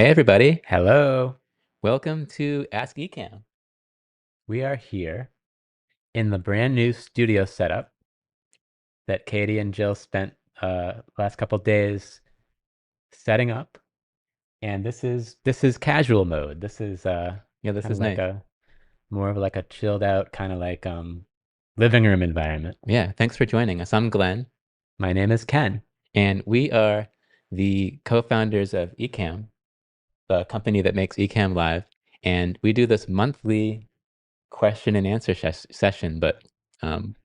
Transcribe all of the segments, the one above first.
Hey everybody, Hello. welcome to Ask Ecamm. We are here in the brand new studio setup that Katie and Jill spent last couple days setting up. And this is casual mode. This is Yeah, this kind of is like nice. a more of like a chilled out kind of like living room environment. Yeah, thanks for joining us. I'm Glenn, My name is Ken. and we are the co-founders of Ecamm, the company that makes Ecamm Live, and we do this monthly question and answer session, but um,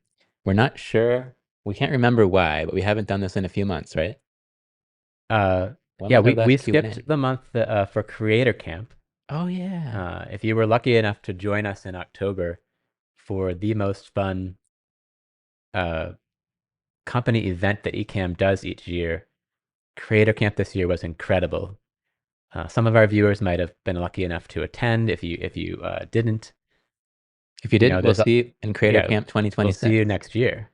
we're not sure. We can't remember why, but we haven't done this in a few months, right? Uh When yeah, was our we last skipped Q&A? the month for Creator Camp. Oh yeah. If you were lucky enough to join us in October for the most fun uh company event that Ecamm does each year, Creator Camp this year was incredible. Some of our viewers might have been lucky enough to attend. If you didn't, If you you know, didn't, we'll there's a see you in Creator yeah, Camp we'll see you 2026. next year.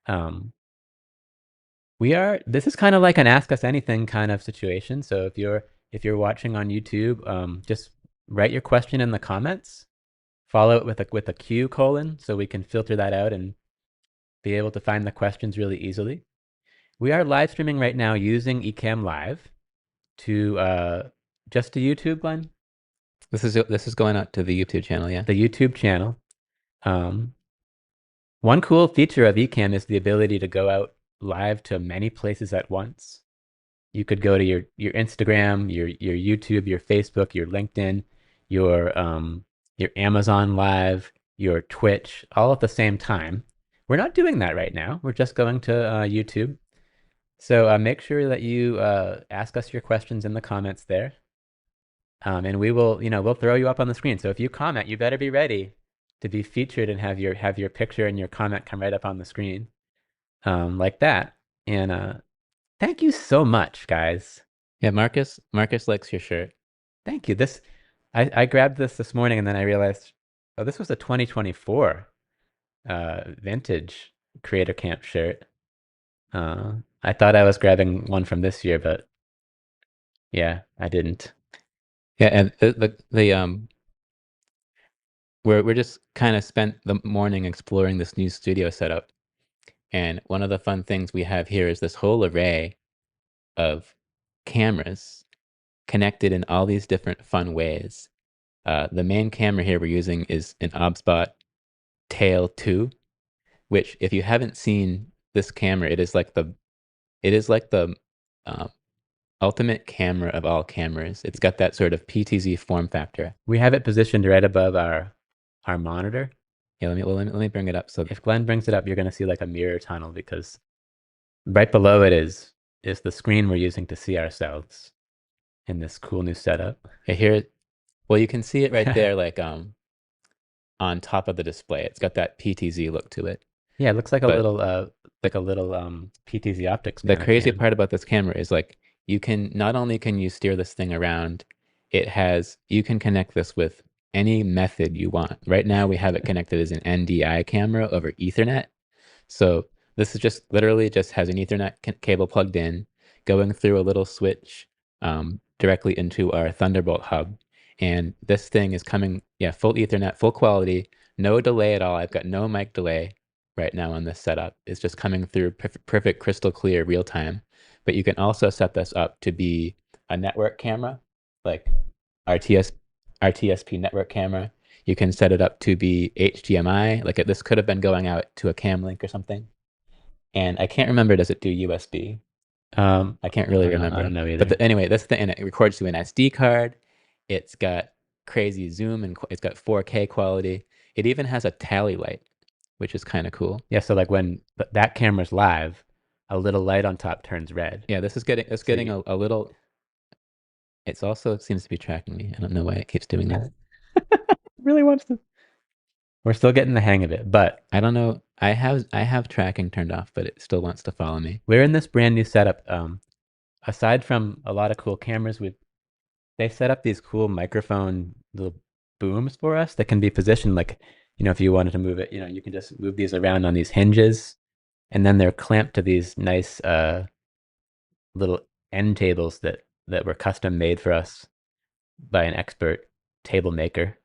Um, we are this is kind of like an ask us anything kind of situation. So if you're watching on YouTube, just write your question in the comments. Follow it with a Q colon so we can filter that out and be able to find the questions really easily. We are live streaming right now using Ecamm Live to just to YouTube, Glenn, This is going out to the YouTube channel, yeah. the YouTube channel. Um, One cool feature of Ecamm is the ability to go out live to many places at once. You could go to your Instagram, your YouTube, your Facebook, your LinkedIn, your Amazon Live, your Twitch, all at the same time. We're not doing that right now. We're just going to YouTube. So make sure that you ask us your questions in the comments there. And we'll throw you up on the screen. So if you comment, you better be ready to be featured and have your picture and your comment come right up on the screen, like that. And thank you so much, guys. Yeah, Marcus likes your shirt. Thank you. I grabbed this morning and then I realized, oh, this was a 2024 vintage Creator Camp shirt. I thought I was grabbing one from this year, but yeah, I didn't. Yeah, and we're just kind of spent the morning exploring this new studio setup. And one of the fun things we have here is this whole array of cameras connected in all these different fun ways. The main camera here we're using is an OBSBot Tail 2, which if you haven't seen this camera, it is like the um, ultimate camera of all cameras. It's got that sort of PTZ form factor. We have it positioned right above our monitor. Yeah, let me bring it up. So If Glenn brings it up, you're going to see like a mirror tunnel because right below it is the screen we're using to see ourselves in this cool new setup. yeah, here, well, you can see it right there, like on top of the display. It's got that PTZ look to it. Yeah, it looks But like the a little PTZ optics the kind of crazy cam. part about this camera is like you can not only can you steer this thing around, you can connect this with any method you want. Right now we have it connected as an NDI camera over Ethernet. So this is just literally just has an Ethernet cable plugged in, going through a little switch directly into our Thunderbolt hub. And this thing is coming, yeah, full Ethernet, full quality, no delay at all. I've got no mic delay right now on this setup. It's just coming through perfect crystal clear real time. But you can also set this up to be a network camera, like RTS, RTSP network camera. You can set it up to be HDMI. Like this could have been going out to a cam link or something. And I can't remember, does it do USB? I can't really I don't remember. know But either. anyway, that's the, and it records to an SD card. It's got crazy zoom and it's got 4K quality. It even has a tally light, which is kind of cool. Yeah, so like when that camera's live, a little light on top turns red. Yeah, it's So getting you a little, it's also it seems to be tracking me. I don't know why it keeps doing that. really wants to. We're still getting the hang of it, but I don't know. I have tracking turned off, but it still wants to follow me. we're in this brand new setup. Aside from a lot of cool cameras, they set up these cool microphone little booms for us that can be positioned like, if you wanted to move it, you can just move these around on these hinges, and then they're clamped to these nice little end tables that were custom made for us. by an expert table maker.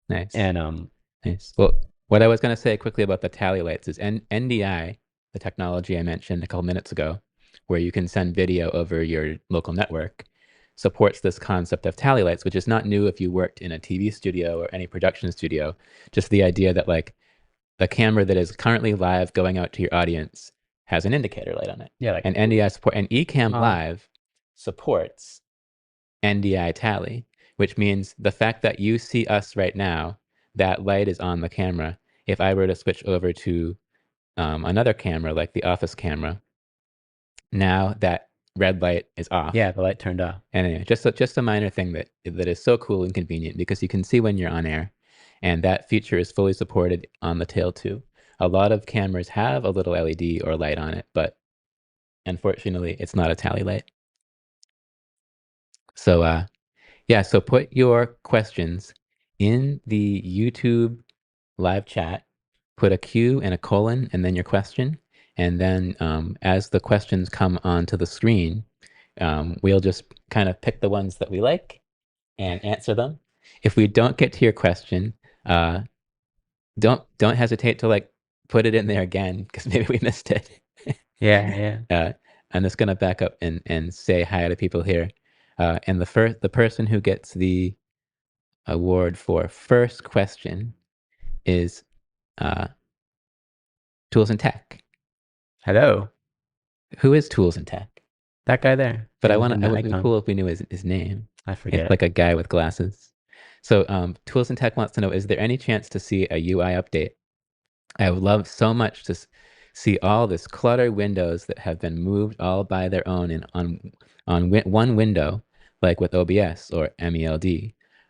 Nice. And Nice. Well, what I was going to say quickly about the tally lights is NDI, the technology I mentioned a couple minutes ago, where you can send video over your local network, supports this concept of tally lights, which is not new if you worked in a TV studio or any production studio. Just the idea that like the camera that is currently live going out to your audience has an indicator light on it. yeah, like And NDI support and Ecamm uh, Live supports NDI tally, which means the fact that you see us right now, that light is on the camera. If I were to switch over to another camera, like the office camera, now that red light is yeah, off. the light turned off. And anyway, just a minor thing that is so cool and convenient because you can see when you're on air, and that feature is fully supported on the tail too. A lot of cameras have a little LED or light on it, but unfortunately, it's not a tally light. So yeah, so put your questions in the YouTube live chat, put a Q and a colon and then your question. And then as the questions come onto the screen, we'll just kind of pick the ones that we like and answer them. If we don't get to your question, uh, don't hesitate to like put it in there again because maybe we missed it. Yeah, yeah. uh, I'm just gonna back up and say hi to people here. And the person who gets the award for first question is uh, Tools and Tech. Hello, Who is Tools and Tech? that guy there But in it the would be icon. cool if we knew his name. I If forget. like a guy with glasses. So Tools and Tech wants to know, is there any chance to see a UI update? I would love so much to see all this cluttered windows that have been moved all by their own and on one window, like with OBS or MELD.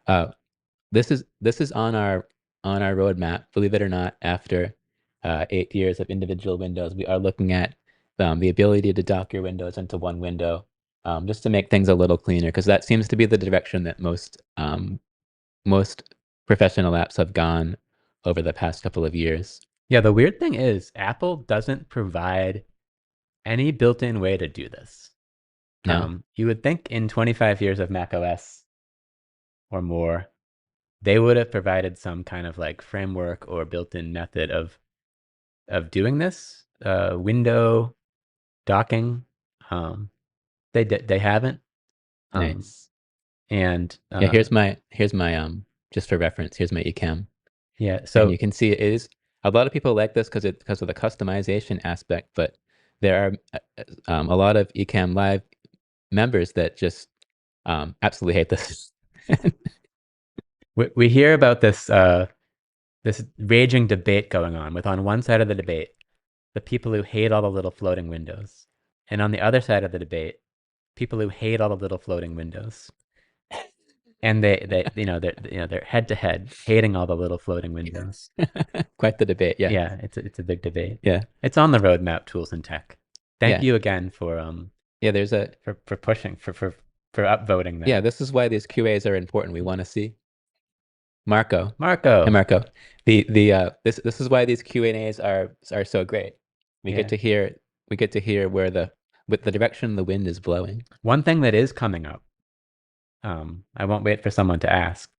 Uh, this is on our roadmap. Believe it or not, after 8 years of individual windows, we are looking at the ability to dock your windows into one window, just to make things a little cleaner, because that seems to be the direction that most professional apps have gone over the past couple of years. Yeah, the weird thing is Apple doesn't provide any built-in way to do this. No, You would think in 25 years of Mac OS or more, they would have provided some kind of like framework or built-in method of doing this. Window docking. Um, they haven't. Um, nice. and Yeah, here's my just for reference, here's my Ecamm. yeah, And so you can see it is a lot of people like this because of the customization aspect, but there are a lot of Ecamm Live members that just absolutely hate this. we hear about this raging debate going on with on one side of the debate the people who hate all the little floating windows, and on the other side of the debate, people who hate all the little floating windows. And they're head to head hating all the little floating windows. Quite the debate. Yeah. Yeah, it's a big debate. Yeah. It's on the roadmap, tools and tech. Thank Yeah. you again Yeah. There's a, for pushing for upvoting yeah, that. this is why these QAs are important. We want to see Marco. Hey, Marco. Marco. This is why these Q&As are so great. We get Yeah. to hear, we get to hear where with the direction the wind is blowing. One thing that is coming up, I won't wait for someone to ask,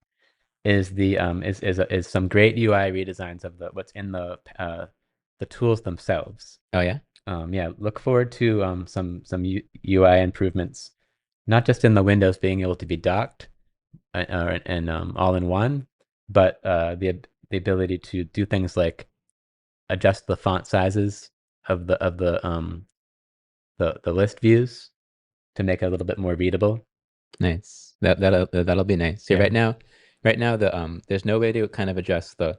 is the is some great UI redesigns of the what's in the tools themselves. Oh yeah. Yeah, look forward to some UI improvements, not just in the windows being able to be docked and all in one, but the ability to do things like adjust the font sizes of the list views to make it a little bit more readable. Nice. That'll be nice. See, Yeah. right now there's no way to kind of adjust the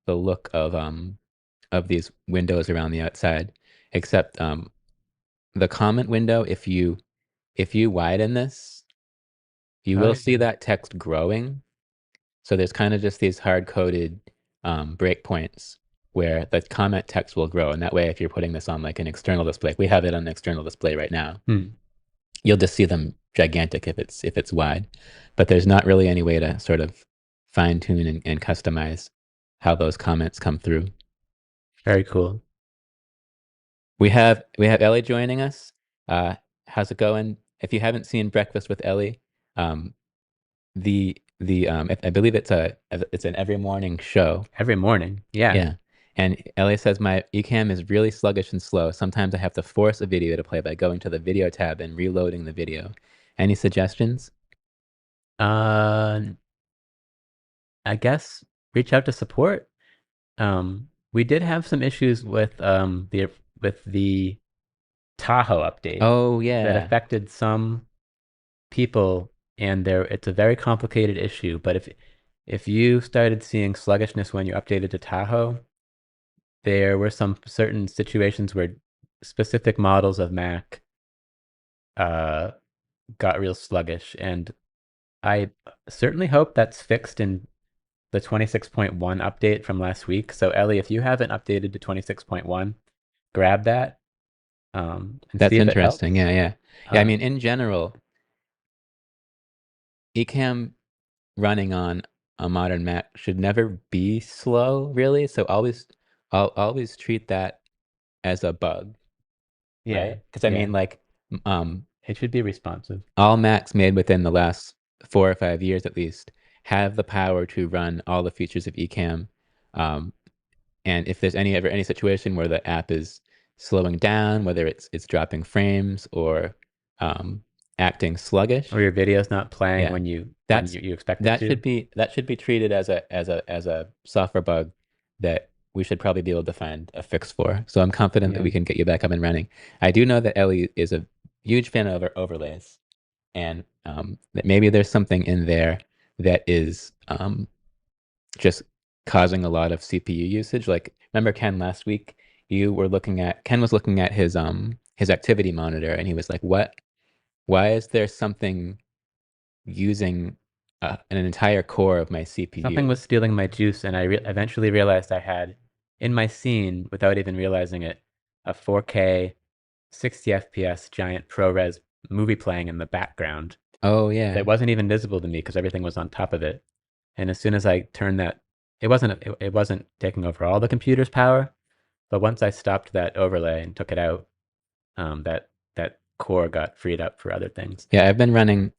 look of these windows around the outside, except the comment window. If you widen this, you Oh will yeah. see that text growing. So there's kind of just these hard-coded breakpoints where the comment text will grow, and that way, if you're putting this on like an external display, we have it on an external display right now. Hmm. You'll just see them gigantic if it's wide, but there's not really any way to sort of fine tune and customize how those comments come through. Very cool. We have Ellie joining us. Uh, how's it going? If you haven't seen Breakfast with Ellie, um, I believe it's an every morning show. Every morning. Yeah. Yeah. And Elliot says my Ecamm is really sluggish and slow. Sometimes I have to force a video to play by going to the video tab and reloading the video. Any suggestions? Uh, I guess reach out to support. We did have some issues with the Tahoe update Oh that yeah. affected some people, and there it's a very complicated issue. But if you started seeing sluggishness when you updated to Tahoe, there were some certain situations where specific models of Mac uh got real sluggish, and I certainly hope that's fixed in the 26.1 update from last week. So Ellie, if you haven't updated to 26.1, grab that and see That's if it interesting. helps. Yeah, yeah. Yeah, I Uh, mean in general, Ecamm running on a modern Mac should never be slow, really. So I'll always treat that as a bug, yeah, right? Because I yeah, mean, like, um, it should be responsive. all Macs made within the last 4 or 5 years at least have the power to run all the features of Ecamm. Um, and if there's any situation where the app is slowing down, whether it's dropping frames or um, acting Or sluggish, your video's not playing yeah, when that's you expect it to. that should be treated as a software bug that we should probably be able to find a fix for. So I'm confident that Yeah. we can get you back up and running. I do know that Ellie is a huge fan of overlays, and that maybe there's something in there that is just causing a lot of CPU usage. Like remember Ken last week, Ken was looking at his activity monitor, and he was like, "What? Why is there something using an entire core of my Something CPU?" was stealing my juice, and I re eventually realized I had in my scene, without even realizing it, a 4K 60 FPS giant ProRes movie playing in the background Oh yeah, that wasn't even visible to me because everything was on top of it. And as soon as I turned that, it wasn't taking over all the computer's power, but once I stopped that overlay and took it out, that core got freed up for other things. yeah. I've been running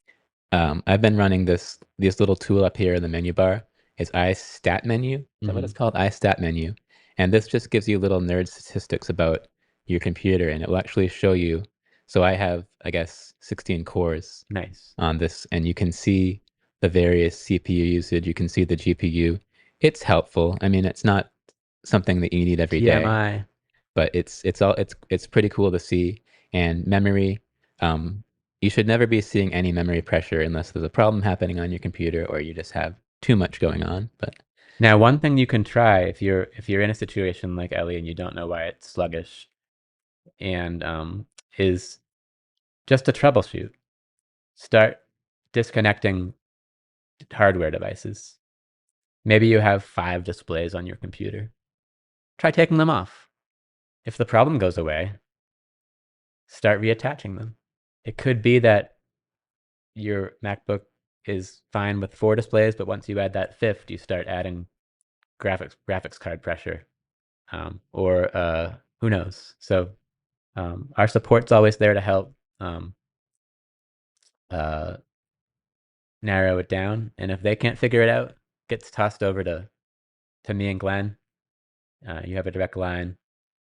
this little tool up here in the menu bar. It's iStat menu. Is that what Hmm. it's called? iStat menu. And this just gives you little nerd statistics about your computer, and it will actually show you. So I have, I guess, 16 cores Nice. on this, and you can see the various CPU usage. You can see the GPU. It's helpful. I mean, it's not something that you need every day, TMI. but it's pretty cool to see. And memory, um, you should never be seeing any memory pressure unless there's a problem happening on your computer or you just have too much going on. But Now, one thing you can try if you're in a situation like Ellie and you don't know why it's sluggish, and is just to troubleshoot. Start disconnecting hardware devices. Maybe you have 5 displays on your computer. Try taking them off. If the problem goes away, start reattaching them. It could be that your MacBook is fine with 4 displays, but once you add that fifth, you start adding graphics card pressure, or who knows. So our support's always there to help um, uh, narrow it down, and if they can't figure it out, it gets tossed over to me and Glenn. You have a direct line,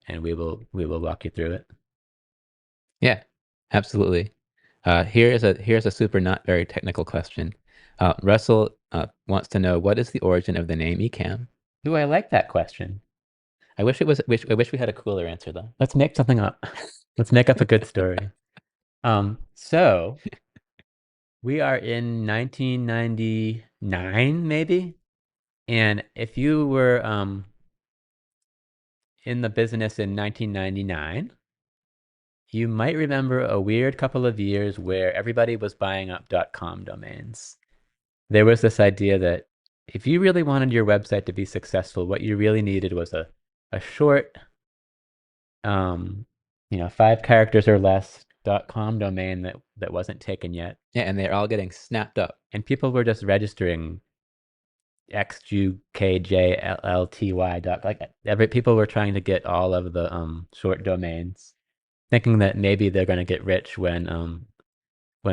and we will walk you through it. yeah, absolutely. Here's a super not very technical question. Russell wants to know what is the origin of the name Ecamm? Ooh, I like that question. I wish we had a cooler answer though. Let's make something up. Let's make up a good story. So we are in 1999, maybe. And if you were in the business in 1999, you might remember a weird couple of years where everybody was buying up .com domains. There was this idea that if you really wanted your website to be successful, what you really needed was a short, um, 5 characters or less .com domain that wasn't taken yet. Yeah, and they're all getting snapped up. And people were just registering XUKJLLTY dot, like every people were trying to get all of the short domains, thinking that maybe they're going to get rich when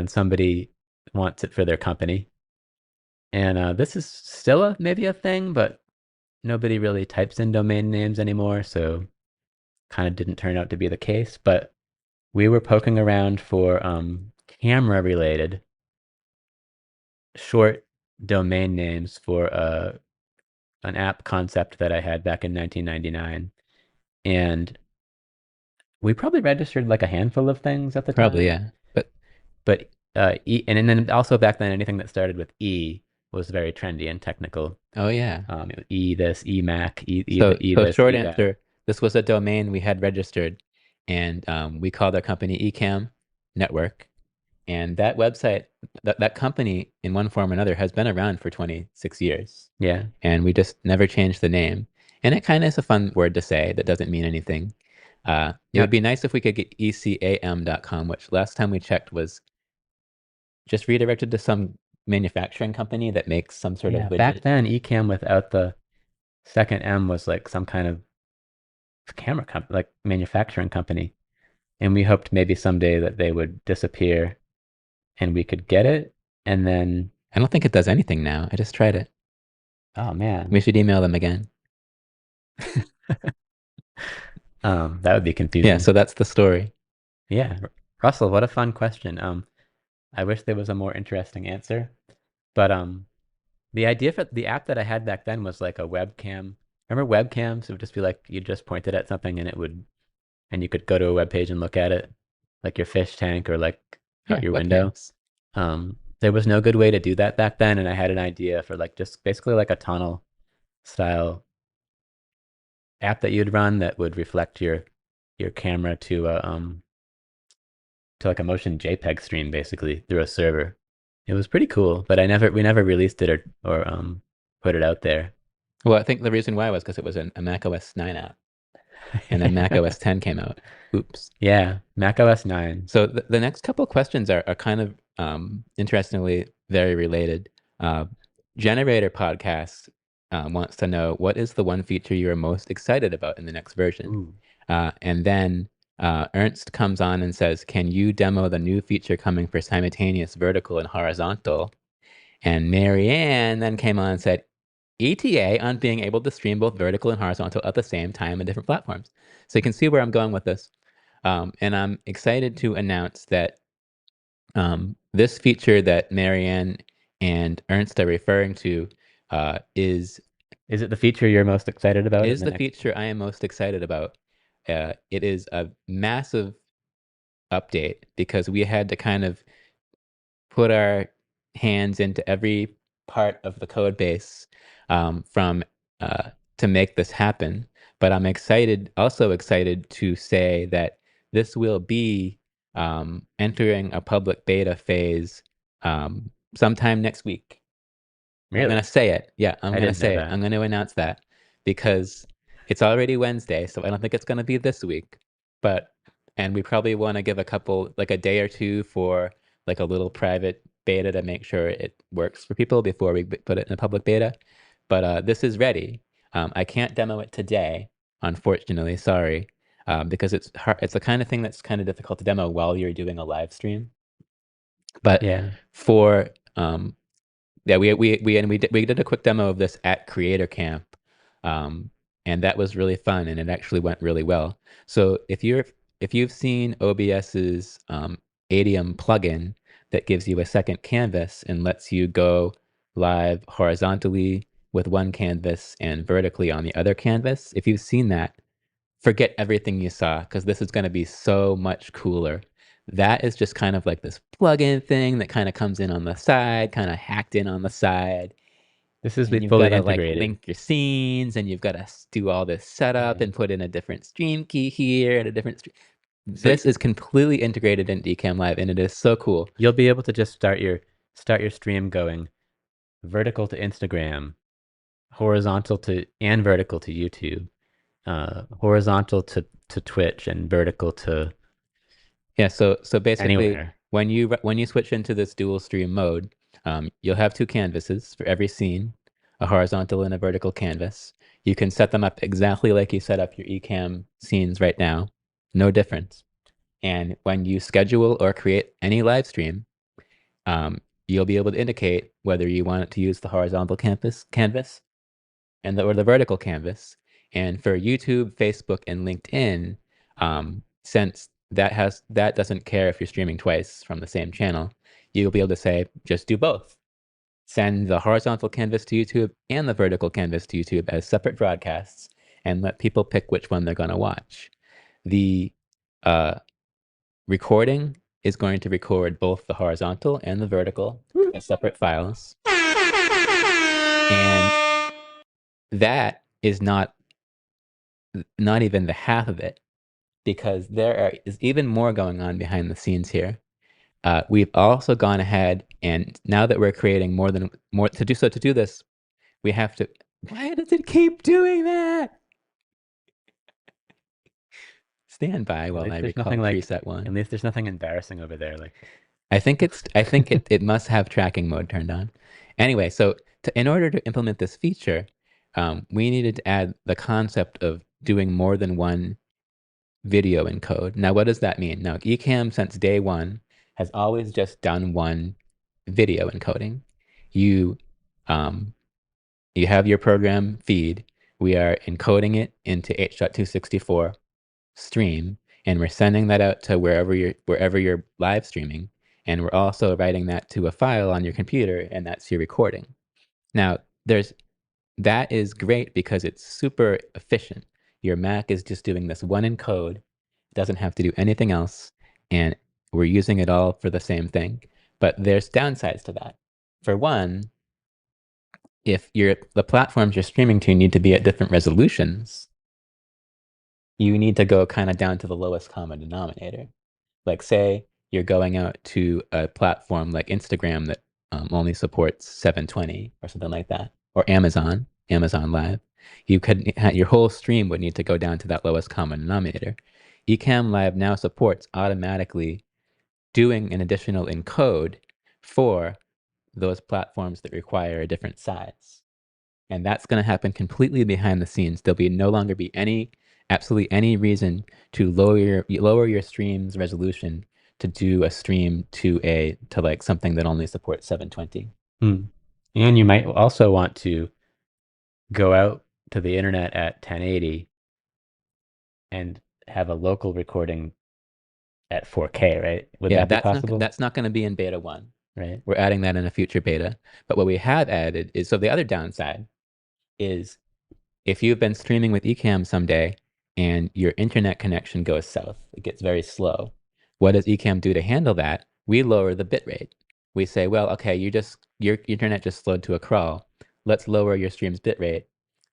somebody wants it for their company. And this is still maybe a thing, but nobody really types in domain names anymore, so kind of didn't turn out to be the case. But we were poking around for camera related short domain names for an app concept that I had back in 1999. And we probably registered like a handful of things at the Probably, time. yeah. But But and then also back then anything that started with E was very trendy and technical. oh yeah. E this, E Mac, So E so this, short E that. answer, this was a domain we had registered, and we called our company Ecamm Network. And that website, that company, in one form or another, has been around for 26 years. Yeah. And we just never changed the name. And it kind of is a fun word to say that doesn't mean anything. It Now, would be nice if we could get ecam.com, which last time we checked was just redirected to some manufacturing company that makes some sort of yeah, back widget. then Ecamm without the second M was like some kind of camera company, like manufacturing company. And we hoped maybe someday that they would disappear and we could get it. And then, I don't think it does anything now. I just tried it. oh We man, should email them again. that would be Yeah, confusing. so that's the story. Yeah. Russell, what a fun question. I wish there was a more interesting answer, but the idea for the app that I had back then was like a webcam. Remember webcams? It would just be like you just pointed at something and it would, and you could go to a web page and look at it, like your fish tank or like out Yeah, your window. webcams. There was no good way to do that back then, and I had an idea for like just basically like a tunnel style app that you'd run that would reflect your camera to like a motion JPEG stream basically through a server. It was pretty cool, but I never we never released it or put it out there. Well, I think the reason why was because it was a Mac OS 9 app, and then Mac OS 10 came out. Oops. Yeah, Mac OS 9. So the next couple of questions are kind of interestingly very related. Uh, Generator Podcast wants to know what is the one feature you are most excited about in the next version? Ooh. And then Ernst comes on and says, can you demo the new feature coming for simultaneous vertical and horizontal? And Marianne then came on and said, ETA on being able to stream both vertical and horizontal at the same time on different platforms. So you can see where I'm going with this. And I'm excited to announce that this feature that Marianne and Ernst are referring to is Is it the feature you're most excited about in is the the next? feature I am most excited about. It is a massive update because we had to kind of put our hands into every part of the code base from to make this happen. But I'm excited, also excited to say that this will be entering a public beta phase sometime next week. I'm gonna Really? say it. Yeah, I'm I gonna didn't know say it. I'm that. gonna announce that because it's already Wednesday, so I don't think it's gonna be this week. But and we probably want to give a couple like a day or two for like a little private beta to make sure it works for people before we put it in a public beta. But this is ready. I can't demo it today, unfortunately. Sorry, because it's hard. It's the kind of thing that's kind of difficult to demo while you're doing a live stream. But Yeah. for yeah, we did a quick demo of this at Creator Camp, um, and that was really fun, and it actually went really well. So if you've seen OBS's Adium plugin that gives you a second canvas and lets you go live horizontally with one canvas and vertically on the other canvas, if you've seen that, forget everything you saw because this is going to be so much cooler. That is just kind of like this plug-in thing that kind of comes in on the side, kind of hacked in on the side. This is And you've got fully to like integrated. link your scenes and you've got to do all this setup Yeah. and put in a different stream key here and a different stream. So This is completely integrated into Ecamm Live and it is so cool. you'll be able to just start your stream going vertical to Instagram, horizontal to and vertical to YouTube, horizontal to Twitch, and vertical to Yeah, so basically anywhere. when you switch into this dual stream mode, you'll have two canvases for every scene, a horizontal and a vertical canvas. You can set them up exactly like you set up your Ecamm scenes right now, no difference. And when you schedule or create any live stream, you'll be able to indicate whether you want it to use the horizontal canvas or the vertical canvas. And for YouTube, Facebook, and LinkedIn, since that doesn't care if you're streaming twice from the same channel, you'll be able to say just do both. Send the horizontal canvas to YouTube and the vertical canvas to YouTube as separate broadcasts, and let people pick which one they're going to watch. The uh, recording is going to record both the horizontal and the vertical as separate files. And that is not even the half of it, because is even more going on behind the scenes here. We've also gone ahead, and now that we're creating more to do this, we have to. Why does it keep doing that? Stand by At while I least there's recall nothing like, preset at one. least there's nothing embarrassing over there. Like, I think it must have tracking mode turned on. Anyway, so in order to implement this feature, we needed to add the concept of doing more than one video encode. Now, what does that mean? Now, Ecamm since day one has always just done one video encoding. You um, you have your program feed. We are encoding it into H.264 stream, and we're sending that out to wherever you're live streaming, and we're also writing that to a file on your computer, and that's your recording. Now, that is great because it's super efficient. Your Mac is just doing this one encode, doesn't have to do anything else, and we're using it all for the same thing. But there's downsides to that. For one, if the platforms you're streaming to need to be at different resolutions, you need to go kind of down to the lowest common denominator. Like, say you're going out to a platform like Instagram that only supports 720 or something like that, or Amazon Live. Your whole stream would need to go down to that lowest common denominator. Ecamm Live now supports automatically doing an additional encode for those platforms that require a different size. And that's going to happen completely behind the scenes. There'll be no longer be absolutely any reason to lower your stream's resolution to do a stream to like something that only supports 720. hmm. And you might also want to go out to the internet at 1080 and have a local recording at 4K, right? Would Yeah, that be possible? that's not going to be in beta 1. Right. We're adding that in a future beta. But what we have added is, so the other downside is, if you've been streaming with Ecamm someday and your internet connection goes south, it gets very slow. What does Ecamm do to handle that? We lower the bit rate. We say, well, okay, your internet just slowed to a crawl. Let's lower your stream's bit rate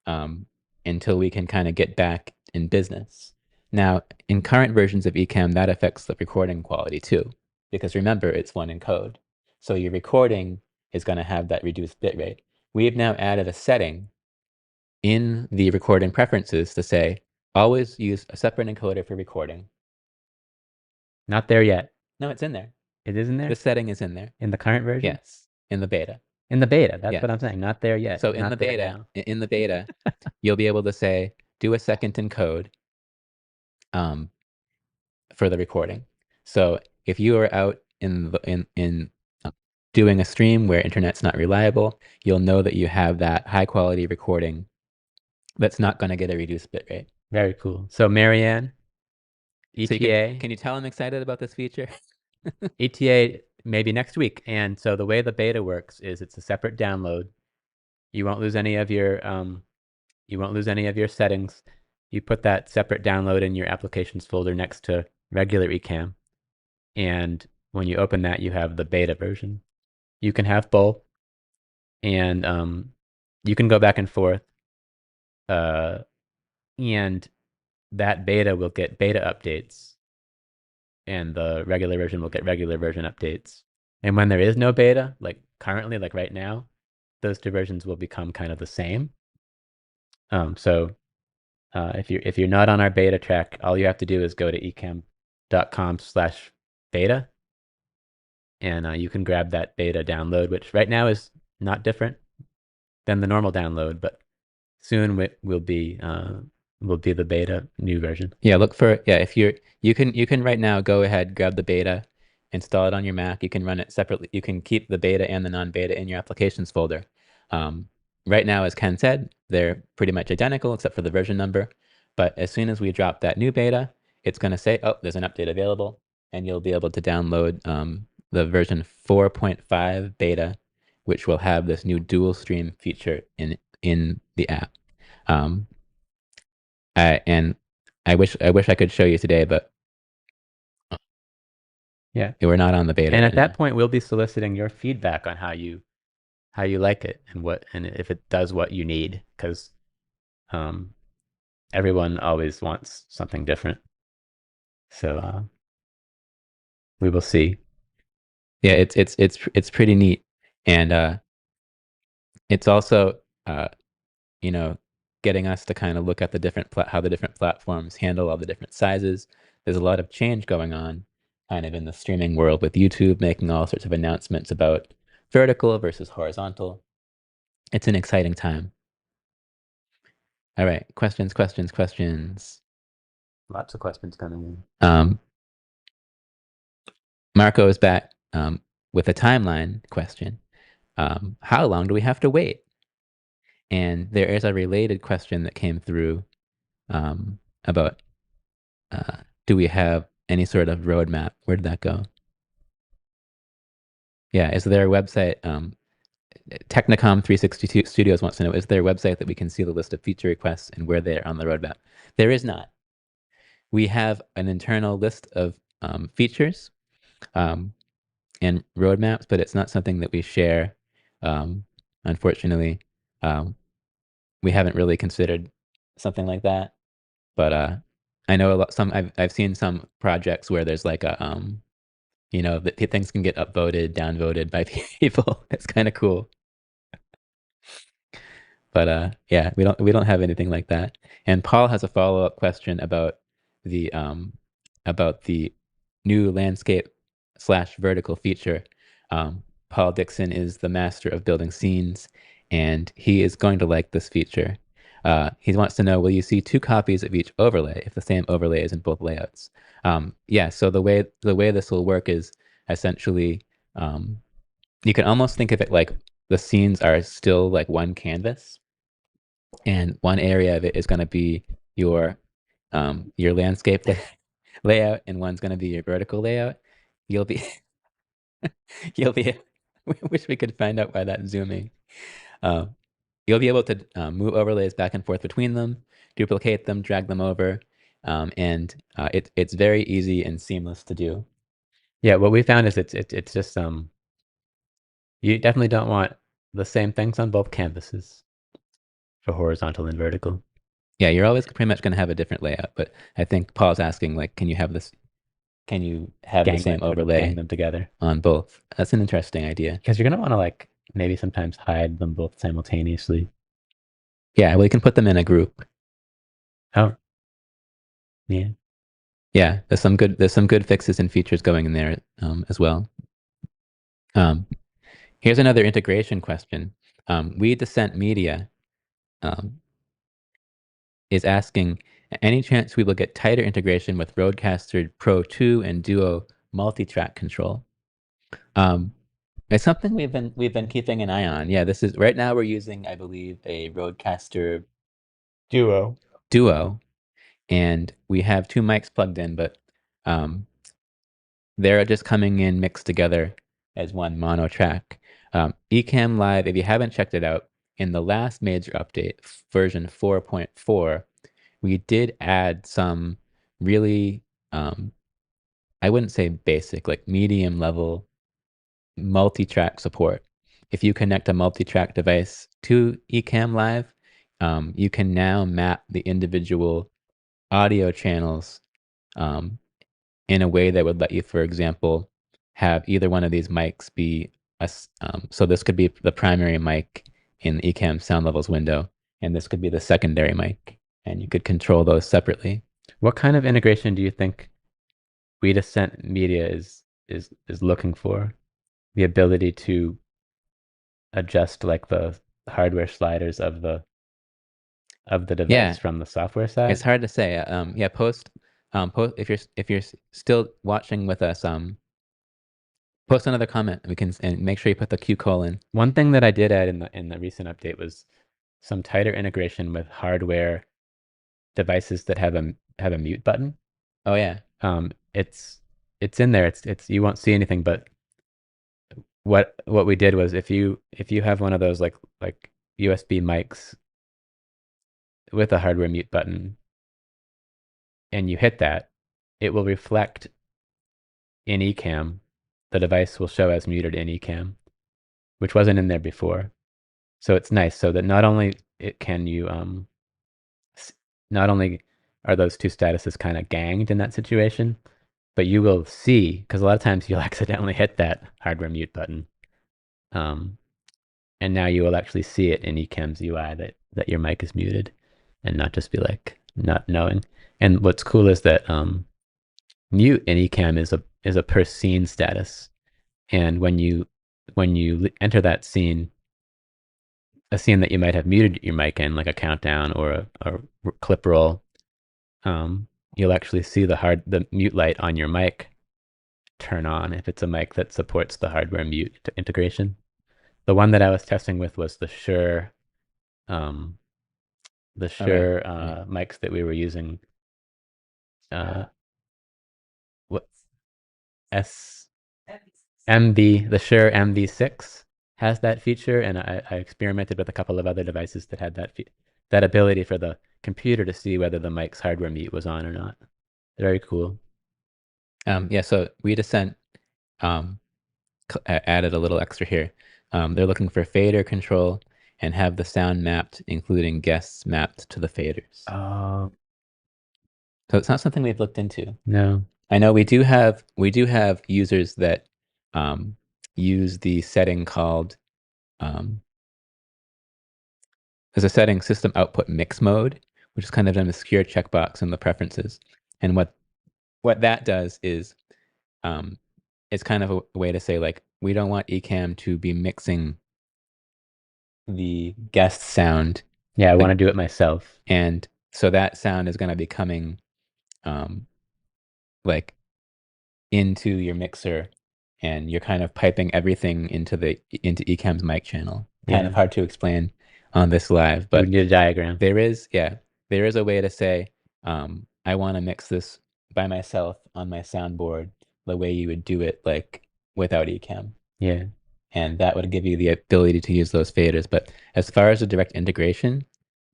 um, until we can kind of get back in business. Now, in current versions of Ecamm, that affects the recording quality too, because remember, it's one encode. So your recording is going to have that reduced bit rate. We have now added a setting in the recording preferences to say, always use a separate encoder for recording. Not there yet. No, it's in there. It is in there? The setting is in there. In the current version? Yes, in the beta. In the beta. That's what Yes. I'm saying. Not there yet. So Not there now. in the beta, you'll be able to say, do a second encode um, for the recording. So if you are out in doing a stream where internet's not reliable, you'll know that you have that high quality recording that's not going to get a reduced bit rate. Very cool. So Marianne, So ETA, can you tell I'm excited about this feature? ETA maybe next week. And so the way the beta works is it's a separate download. You won't lose any of your settings. You put that separate download in your applications folder next to regular Ecamm. And when you open that, you have the beta version. You can have both, and you can go back and forth. And that beta will get beta updates, and the regular version will get regular version updates. And when there is no beta, like currently, like right now, those two versions will become kind of the same. So if you're not on our beta track, all you have to do is go to ecamm.com/beta, and you can grab that beta download, which right now is not different than the normal download, but soon will be the beta new version. Yeah, if you can right now go ahead, grab the beta, install it on your Mac. You can run it separately. You can keep the beta and the non-beta in your applications folder. Um, right now, as Ken said, they're pretty much identical except for the version number. But as soon as we drop that new beta, it's going to say, oh, there's an update available, and you'll be able to download the version 4.5 beta, which will have this new dual stream feature in the app. Um, and I wish I could show you today, but Yeah. we're not on the beta And right at that now. point, we'll be soliciting your feedback on how you like it and what and if it does what you need, because um, everyone always wants something different. So we will see. Yeah, it's pretty neat, and it's also uh, you know getting us to kind of look at the how the different platforms handle all the different sizes. There's a lot of change going on, kind of in the streaming world with YouTube making all sorts of announcements about vertical versus horizontal. It's an exciting time. All right, questions, questions, questions. Lots of questions coming in. Marco is back with a timeline question. How long do we have to wait? And there is a related question that came through about uh, do we have any sort of roadmap? Where did that go? Yeah, is there a website? Technicom 362 Studios wants to know, is there a website that we can see the list of feature requests and where they're on the roadmap? There is not. We have an internal list of features um, and roadmaps, but it's not something that we share. Um, Unfortunately, um, we haven't really considered something like that. But I know a lot. I've seen some projects where there's like that things can get upvoted, downvoted by people. It's kind of cool. But yeah, we don't have anything like that. And Paul has a follow-up question the about the new landscape slash vertical feature. Paul Dixon is the master of building scenes, and he is going to like this feature. He wants to know, will you see two copies of each overlay if the same overlay is in both layouts? Yeah, so the way this will work is essentially um, you can almost think of it like the scenes are still like one canvas, and one area of it is going to be your landscape layout, and one's going to be your vertical layout. You'll be you'll be we wish we could find out why that's zooming. Um, you'll be able to move overlays back and forth between them, duplicate them, drag them over, and it's very easy and seamless to do. Yeah, what we found is it's just you definitely don't want the same things on both canvases for horizontal and vertical. Yeah, you're always pretty much going to have a different layout, but I think Paul's asking, like, can you have the same Gang overlay them together. on both? That's an interesting idea. Because you're gonna want to like maybe sometimes hide them both simultaneously. Yeah, we can put them in a group. Oh, yeah. Yeah, there's some good fixes and features going in there as well. Um, Here's another integration question. We Descent Media um, is asking, any chance we will get tighter integration with Rodecaster Pro 2 and Duo multi-track control? Um, it's something we've been keeping an eye on. Yeah, this is right now we're using, I believe, a Rodecaster Duo. Duo, and we have two mics plugged in, but um, they're just coming in mixed together as one mono track. Ecamm Live, if you haven't checked it out, in the last major update, version 4.4, we did add some really, I wouldn't say basic, like medium level multi-track support. If you connect a multi-track device to Ecamm Live, you can now map the individual audio channels um, in a way that would let you, for example, have either one of these mics be so this could be the primary mic in the Ecamm sound levels window, and this could be the secondary mic, and you could control those separately. What kind of integration do you think We Descent Media is looking for? The ability to adjust like the hardware sliders of the device Yeah, from the software it's side? hard to say. Yeah, post if you're still watching with us, Post another comment. We can and make sure you put the Q colon. One thing that I did add in the recent update was some tighter integration with hardware devices that have a mute button. Oh yeah. It's in there. It's you won't see anything, but what we did was if you have one of those like USB mics with a hardware mute button and you hit that, it will reflect in Ecamm. The device will show as muted in Ecamm, which wasn't in there before. So it's nice so that not only it can you not only are those two statuses kind of ganged in that situation, but you will see because a lot of times you'll accidentally hit that hardware mute button. Um, and now you will actually see it in Ecamm's UI that your mic is muted and not just be like not knowing. And what's cool is that mute in Ecamm is a per scene status. And when you enter that scene, a scene that you might have muted your mic in, like a countdown or a clip roll, you'll actually see the mute light on your mic turn on if it's a mic that supports the hardware mute integration. The one that I was testing with was um, the Okay. Shure Yeah. mics that we were using. Uh, what S MV the Shure MV6 has that feature, and I experimented with a couple of other devices that had that ability for the computer to see whether the mic's hardware mute was on or not. Very cool. Yeah. So we just sent um added a little extra here. They're looking for fader control and have the sound mapped, including guests mapped to the faders. Oh, So it's not something we've looked into. no. I know we do have users that um, use the setting called um, there's a setting system output mix mode, which is kind of an obscure checkbox in the preferences. And what that does is um, it's kind of a way to say like we don't want Ecamm to be mixing the guest sound, Yeah, I want like, to do it myself. and so that sound is going to be coming um, like into your mixer, and you're kind of piping everything into Ecamm's mic channel. Kind of Yeah, hard to explain on this live, we would but need a diagram. there is a way to say, I want to mix this by myself on my soundboard the way you would do it like without Ecamm. Yeah. And that would give you the ability to use those faders. But as far as the direct integration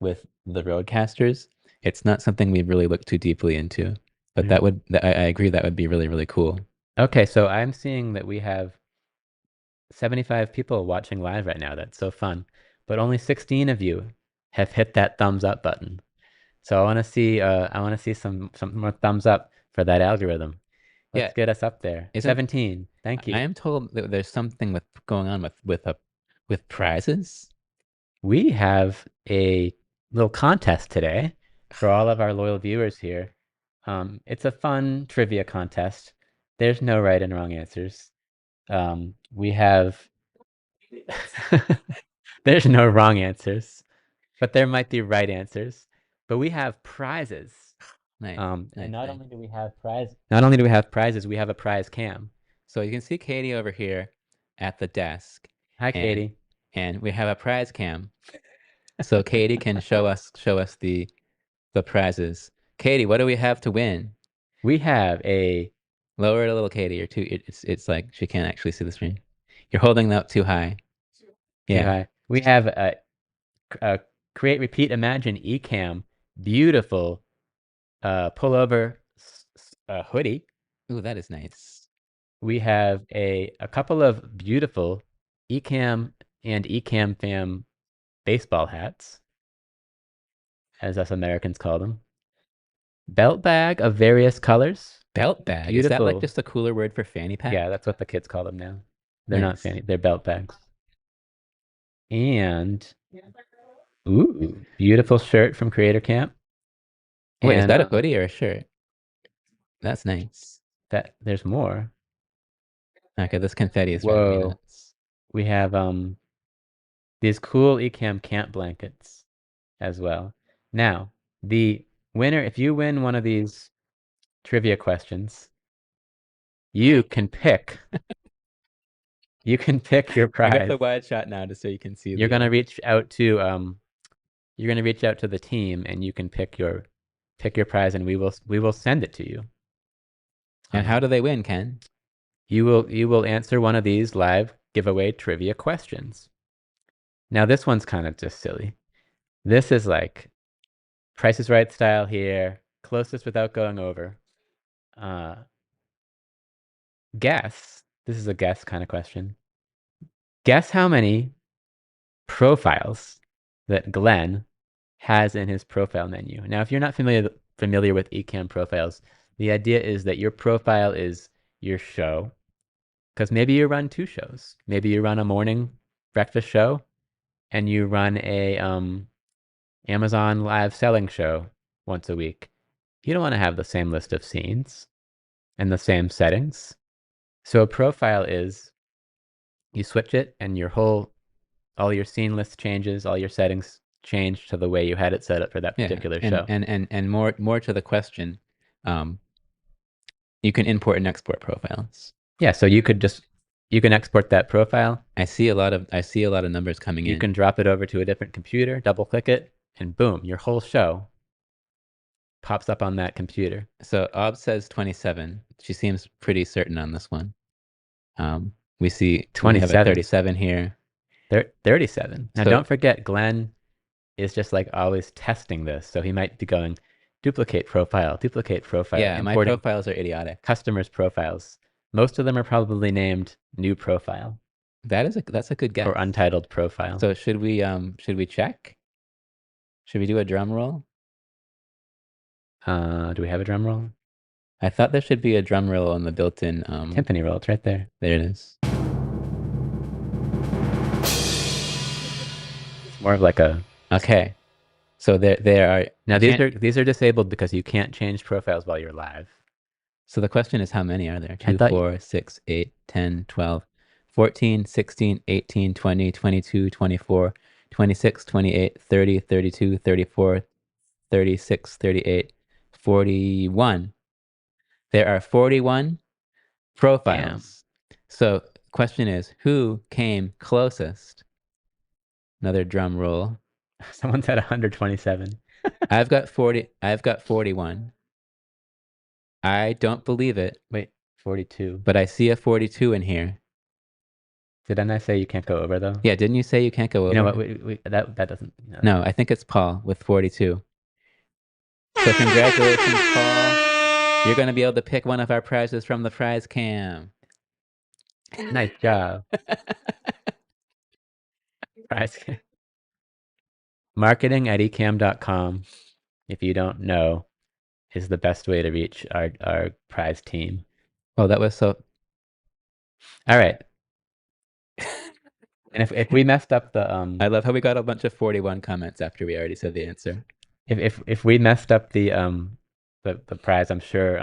with the Roadcasters, it's not something we've really looked too deeply into. But Yeah. I agree that would be really, really cool. Okay, so I'm seeing that we have 75 people watching live right now. That's so fun. But only 16 of you have hit that thumbs up button. So I want to see some more thumbs up for that algorithm. Yeah, Let's get us up there. isn't 17. Thank I you. am told that there's something with going on with prizes. We have a little contest today for all of our loyal viewers here. It's a fun trivia contest. There's no right and wrong answers. We have there's no wrong answers, but there might be right answers. But we have prizes. Nice, And nice, nice. not only do we have prizes, we have a prize cam. So you can see Katie over here at the desk, Hi, and Katie. we have a prize cam. So Katie can show us the prizes. Katie, what do we have to win? We have a Lower it a little, Katie. You're too. It's like she can't actually see the screen. You're holding that up too high. too Yeah. high. We have a create, repeat, imagine Ecamm beautiful pullover hoodie. Ooh, that is nice. We have a couple of beautiful Ecamm and Ecamm fam baseball hats, as us Americans call them. Belt bag of various colors. Belt bag. Is that like Beautiful. just a cooler word for fanny Yeah, pack? that's what the kids call them now. They're not Nice. fanny, they're belt bags. And ooh, beautiful shirt from Creator Camp. Wait, is And that a hoodie or a shirt? That's nice. that there's more. Okay, this confetti is driving me Whoa. nuts. We have these cool Ecamm camp blankets as well. Now, the winner, if you win one of these trivia questions, you can pick You can pick your I got prize. the wide shot now just so you can see You're the gonna reach out to you're gonna reach out to the team and you can pick your prize and we will send it to you. and how Um, do they win, Ken? you will answer one of these live giveaway trivia questions. Now this one's kind of just silly. This is like Price is Right style here, closest without going over. Uh, guess, this is a guess kind of question. Guess how many profiles that Glenn has in his profile menu. Now, if you're not familiar with Ecamm profiles, the idea is that your profile is your show, because maybe you run two shows. Maybe you run a morning breakfast show and you run a Amazon live selling show once a week. You don't want to have the same list of scenes and the same settings. So a profile is you switch it and all your scene list changes, all your settings change to the way you had it set up for that Yeah, particular and show. more to the question, um, you can import and export profiles. Yeah, so you can export that profile. I see a lot of numbers coming You in. can drop it over to a different computer, double click it, and boom, your whole show pops up on that computer. So Ob says 27. She seems pretty certain on this one. We have a 27. 37 here. 37. Now So don't forget Glenn is just like always testing this. So he might be going duplicate profile, yeah, my importing profiles are idiotic. customers' profiles. Most of them are probably named new profile That's a good or guess. untitled profile. So should we check? Should we do a drum roll? Do we have a drum roll? I thought there should be a drum roll on the built-in Timpani roll. It's right there. there it is. It's more of like a. Okay. So there are Now you can't these are disabled because you can't change profiles while you're live. so the question is how many are there? I 2, thought 4, 6, 8, 10, 12, 14, 16, 18, 20, 22, 24, 26, 28, 30, 32, 34, 36, 38, 41. There are 41 damn. profiles. So question is, who came closest? Another drum roll. Someone's at 127. I've got 41. I don't believe it, Wait, 42. but I see a 42 in here. Didn't I say you can't go over though? Yeah, didn't you say you can't go You know over? what? That doesn't. No. No, I think it's Paul with 42. So congratulations, Paul. You're going to be able to pick one of our prizes from the prize cam. Nice job. Prize. Marketing at ecamm.com, if you don't know, is the best way to reach our prize team. Oh, that was so. All right. And if we messed up I love how we got a bunch of 41 comments after we already said the answer. if we messed up the prize, I'm sure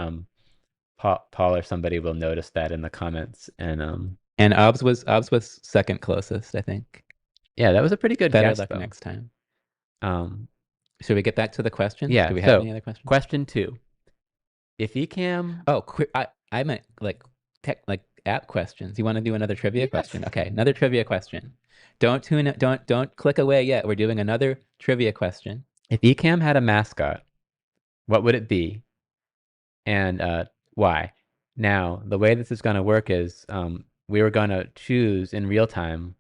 Paul or somebody will notice that in the comments. And And Obs was second closest, I think. yeah, that was a pretty good Better guess luck though. next time. Um, Should we get back to the questions? yeah. Do we have So any other questions? question 2: If Ecamm, Oh, I meant like app questions. You want to do another trivia yes. question? Okay, another trivia question. Don't click away yet. We're doing another trivia question. If Ecamm had a mascot, what would it be, and why? Now, the way this is going to work is we were going to choose in real time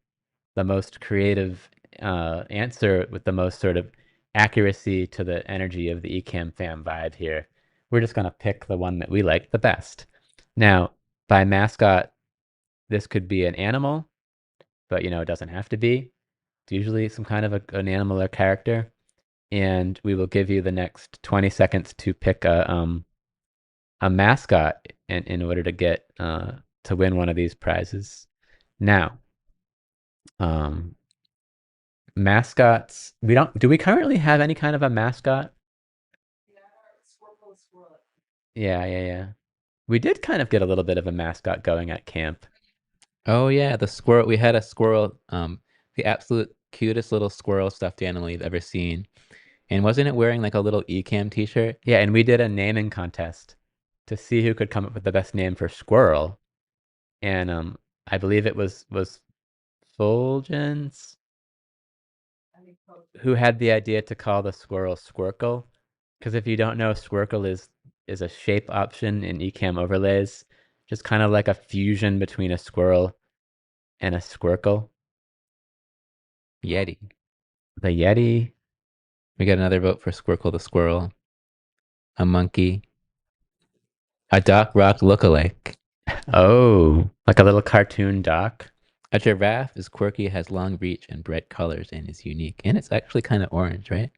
the most creative answer with the most sort of accuracy to the energy of the Ecamm fam vibe here. We're just going to pick the one that we like the best. Now, by mascot, this could be an animal, but it doesn't have to be. It's usually some kind of an animal or character. And we will give you the next 20 seconds to pick a mascot in order to get to win one of these prizes. Now, um, mascots. Do we currently have any kind of a mascot? Yeah, yeah, yeah. We did kind of get a little bit of a mascot going at camp. Oh yeah, the squirrel. We had a squirrel, the absolute cutest little squirrel stuffed animal you've ever seen. And wasn't it wearing like a little Ecamm t-shirt? Yeah, and we did a naming contest to see who could come up with the best name for squirrel. And I believe it was Fulgence who had the idea to call the squirrel Squircle. Because if you don't know, Squircle is a shape option in Ecamm overlays, just kind of like a fusion between a squirrel and a Squircle. Yeti. The Yeti. We got another vote for Squircle the squirrel. A monkey. A Doc Rock lookalike. Oh, like a little cartoon doc. A giraffe is quirky, has long reach, and bright colors, and is unique. And it's actually kind of orange, right?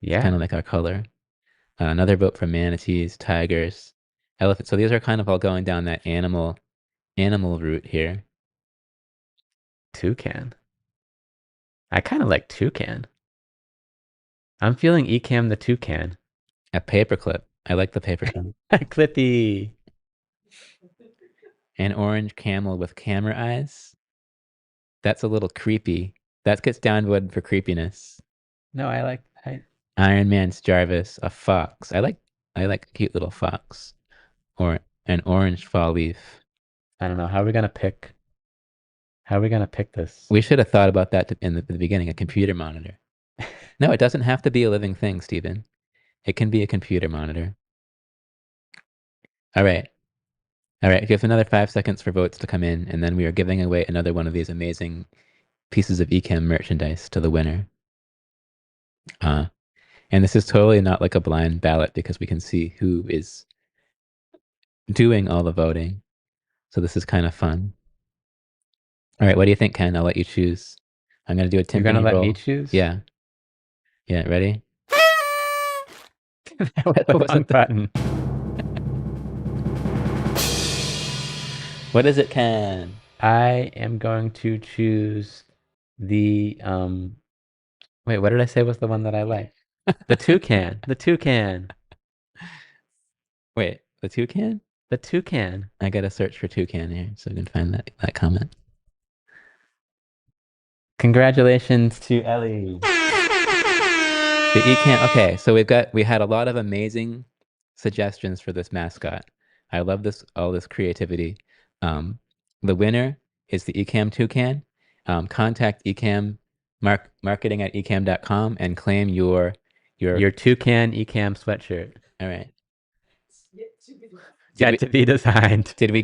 It's kind Yeah, of like our color. Another vote for manatees, tigers, elephants. So these are kind of all going down that animal route here. toucan. I kind of like toucan. I'm feeling Ecamm the toucan. A paperclip. I like the paperclip. Clippy. An orange camel with camera eyes. That's a little creepy. That gets downvoted for creepiness. No, I Iron Man's Jarvis, a fox. I like a cute little fox. Or an orange fall leaf. I don't know. How are we gonna pick this? We should have thought about that in the beginning, a computer monitor. No, it doesn't have to be a living thing, Stephen. It can be a computer monitor. All right. All right. Give another 5 seconds for votes to come in, and then we are giving away another one of these amazing pieces of Ecamm merchandise to the winner. Uh, and this is totally not like a blind ballot because we can see who is doing all the voting. So this is kind of fun. All right. What do you think, Ken? I'll let you choose. I'm going to do a You're gonna timpani let me roll. choose? Yeah. Yeah. Ready? That was the What was wrong it? button. What is it, Ken? I am going to choose the wait, what did I say was the one that I like? The toucan. The toucan. Wait, the toucan? The toucan. I gotta search for toucan here so I can find that comment. Congratulations to Ellie. The Ecamm. Okay, so we had a lot of amazing suggestions for this mascot. I love all this creativity. Um, the winner is the Ecamm toucan. Contact Ecamm marketing at ecamm.com and claim your. Your toucan Ecamm sweatshirt. All right. Did Yet we to be designed. did we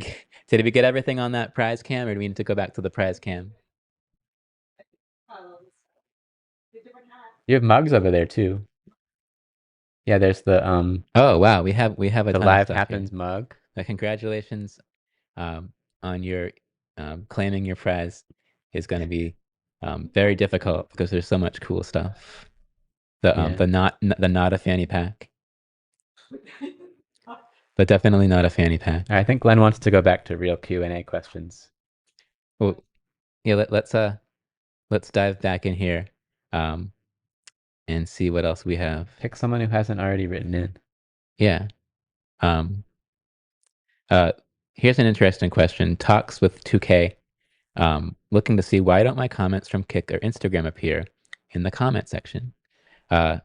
did we get everything on that prize cam, or do we need to go back to the prize cam? You have mugs over there too. Yeah, there's Oh wow, we have a the ton of Live stuff here. Happens mug. Congratulations um, on your claiming your prize is going to be very difficult because there's so much cool stuff. Yeah. The not a fanny pack, but definitely not a fanny pack. I think Glenn wants to go back to real Q&A questions. Well, yeah, let's dive back in here um, and see what else we have. Pick someone who hasn't already written in. Yeah. Um, uh, Here's an interesting question. Talks with 2K. Looking to see why don't my comments from Kik or Instagram appear in the comment section? Uh,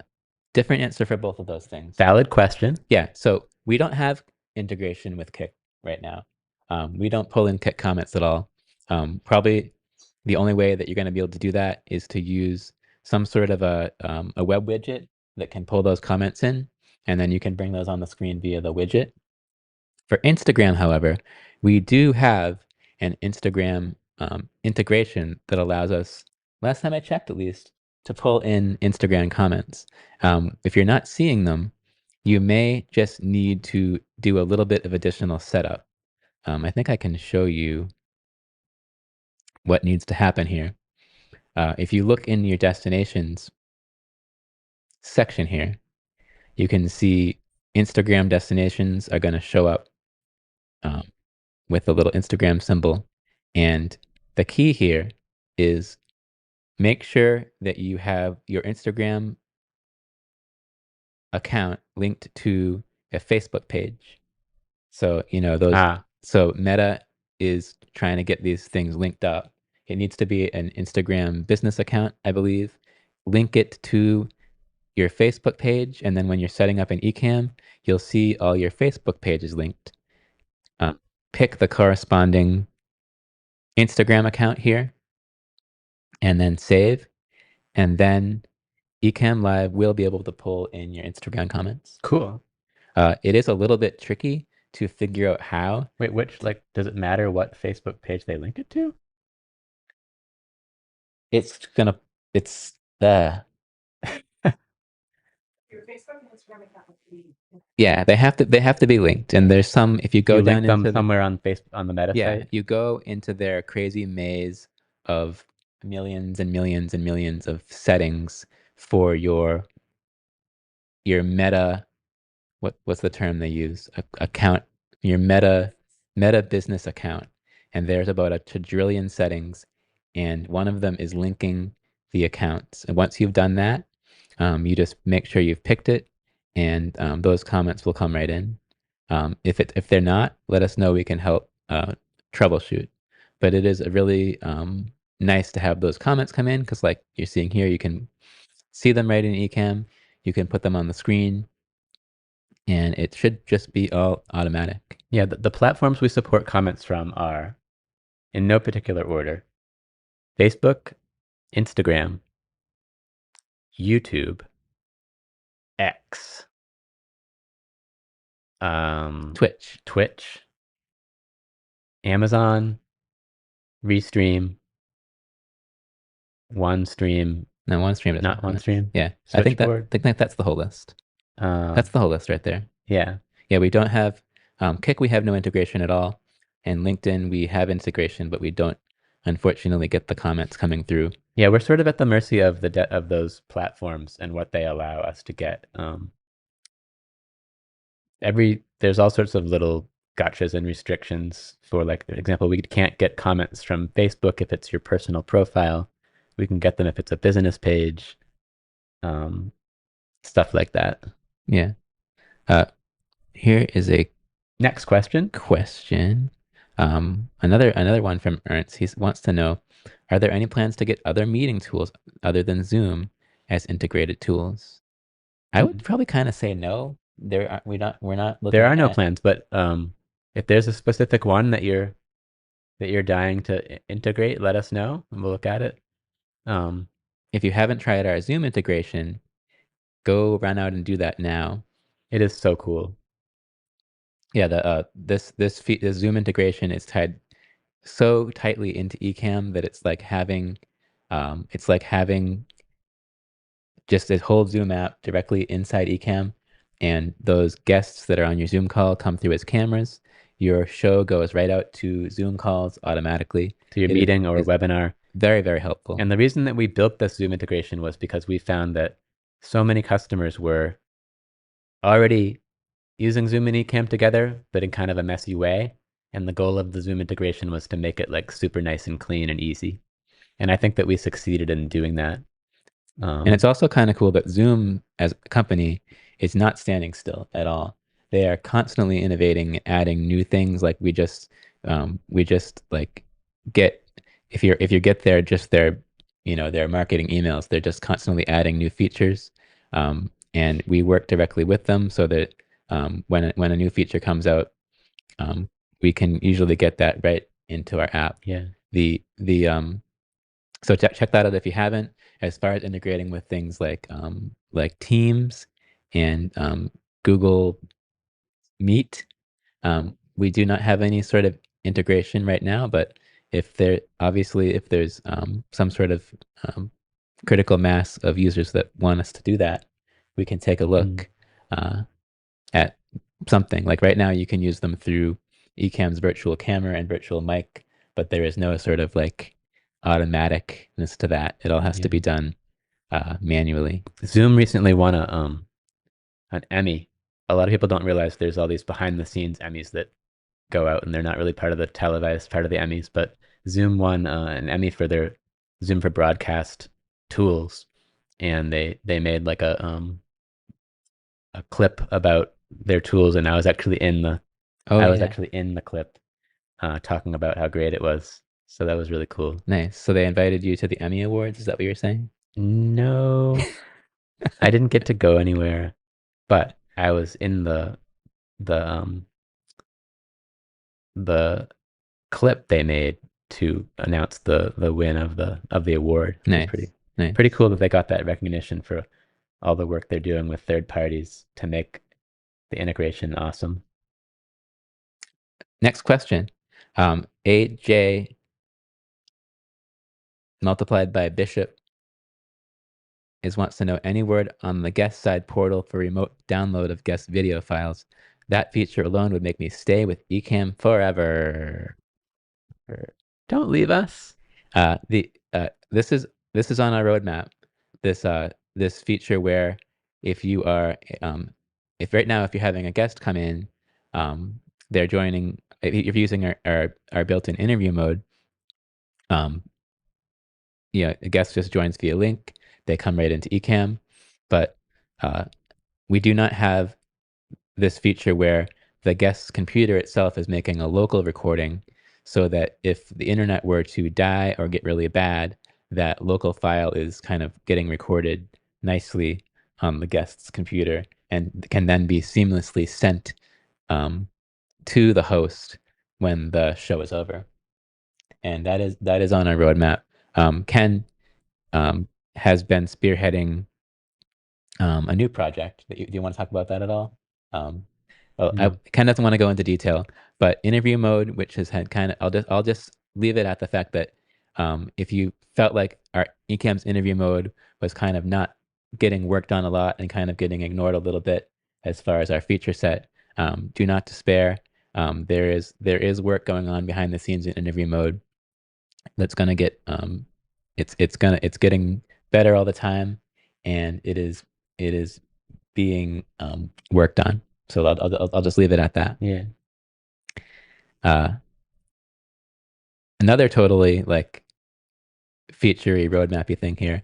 Different answer for both of those things. Valid question. Yeah, so we don't have integration with Kik right now. We don't pull in Kik comments at all. Probably the only way that you're going to be able to do that is to use some sort of a web widget that can pull those comments in, and then you can bring those on the screen via the widget. For Instagram, however, we do have an Instagram integration that allows us, last time I checked at least, to pull in Instagram comments. If you're not seeing them, you may just need to do a little bit of additional setup. I think I can show you what needs to happen here. If you look in your destinations section here, you can see Instagram destinations are going to show up um, with the little Instagram symbol. And the key here is make sure that you have your Instagram account linked to a Facebook page. So, so Meta is trying to get these things linked up. It needs to be an Instagram business account, I believe. Link it to your Facebook page. And then when you're setting up an Ecamm, you'll see all your Facebook pages linked. Pick the corresponding Instagram account here and then save. And then Ecamm Live will be able to pull in your Instagram comments. Cool. It is a little bit tricky to figure out how. Wait, which like does it matter what Facebook page they link it to? It's gonna, it's the, yeah, they have to be linked. And there's some, if you go You down link them into the, somewhere on Facebook on the meta yeah, site? you go into their crazy maze of millions and millions and millions of settings for your meta, what's the term they use? Account, your meta business account. And there's about a quadrillion settings, and one of them is linking the accounts. And once you've done that, you just make sure you've picked it, and those comments will come right in. If they're not, let us know. We can help troubleshoot. But it is a really nice to have those comments come in because, like you're seeing here, you can see them right in Ecamm. You can put them on the screen, and it should just be all automatic. Yeah, the platforms we support comments from are, in no particular order, Facebook, Instagram, YouTube, X, Twitch. Twitch, Amazon, Restream, OneStream, No, OneStream doesn't have not comments. OneStream, Yeah, Switchboard. I think that's the whole list. That's Um, the whole list right there. yeah, Yeah, we don't have Kick. We have no integration at all, and LinkedIn we have integration, but we don't unfortunately get the comments coming through. yeah, we're sort of at the mercy of of those platforms and what they allow us to get. There's all sorts of little gotchas and restrictions. For like example, we can't get comments from Facebook if it's your personal profile. We can get them if it's a business page, um, stuff like that. Yeah. Uh, Here is a Next question. question. Another one from Ernst. He wants to know, are there any plans to get other meeting tools other than Zoom as integrated tools? I would probably kind of say no. We're not There looking are no at. plans, but if there's a specific one that you're dying to integrate, let us know and we'll look at it. Um, If you haven't tried our Zoom integration, go run out and do that now. it is so cool. Yeah, this Zoom integration is tied so tightly into Ecamm that it's like having just this whole Zoom app directly inside Ecamm, and those guests that are on your Zoom call come through as cameras. Your show goes right out to Zoom calls automatically. To your It meeting or is webinar. very, very helpful. And the reason that we built this Zoom integration was because we found that so many customers were already using Zoom and Ecamm together, but in kind of a messy way. And the goal of the Zoom integration was to make it like super nice and clean and easy. And I think that we succeeded in doing that. And it's Um, also kind of cool that Zoom as a company is not standing still at all. They are constantly innovating, adding new things. Like we just like get if you get their marketing emails, they're just constantly adding new features. And we work directly with them so that when a new feature comes out, um, we can usually get that right into our app. yeah. The So check that out if you haven't. As far as integrating with things like Teams and Google Meet, we do not have any sort of integration right now. But if there's some sort of um, critical mass of users that want us to do that, we can take a Mm, look at something. Like right now, you can use them through Ecamm's virtual camera and virtual mic, but there is no sort of like automaticness to that. It all has to yeah. be done manually. Zoom recently won an Emmy. A lot of people don't realize there's all these behind the scenes Emmys that go out and they're not really part of the televised part of the Emmys, but Zoom won an Emmy for their Zoom for broadcast tools, and they made like a clip about their tools, and Oh I was yeah, actually in the clip talking about how great it was. So that was really cool. nice. So they invited you to the Emmy Awards. Is that what you're saying? No, I didn't get to go anywhere, but I was in the the clip they made. to announce the win of the award, which is Nice, pretty nice. cool that they got that recognition for all the work they're doing with third parties to make the integration awesome. Next question. AJ multiplied by Bishop is wants to know any word on the guest side portal for remote download of guest video files. That feature alone would make me stay with Ecamm forever. Don't leave us. The this is on our roadmap. This feature where if you are if right now if you're having a guest come in, um, they're joining. If you're using our built-in interview mode, um, a guest just joins via link. They come right into Ecamm, but uh, we do not have this feature where the guest's computer itself is making a local recording so that if the internet were to die or get really bad, that local file is kind of getting recorded nicely on the guest's computer and can then be seamlessly sent um, to the host when the show is over. And that is on our roadmap. Ken um, has been spearheading a new project. Do you want to talk about that at all? Um, well, I No. kind of doesn't want to go into detail, but interview mode, which has had kind of, I'll just leave it at the fact that if you felt like our Ecamm's interview mode was kind of not getting worked on a lot and kind of getting ignored a little bit as far as our feature set, do not despair. There is work going on behind the scenes in interview mode that's gonna get it's getting better all the time, and it is being worked on. So I'll just leave it at that. Yeah. Uh, Another totally like featurey roadmappy thing here.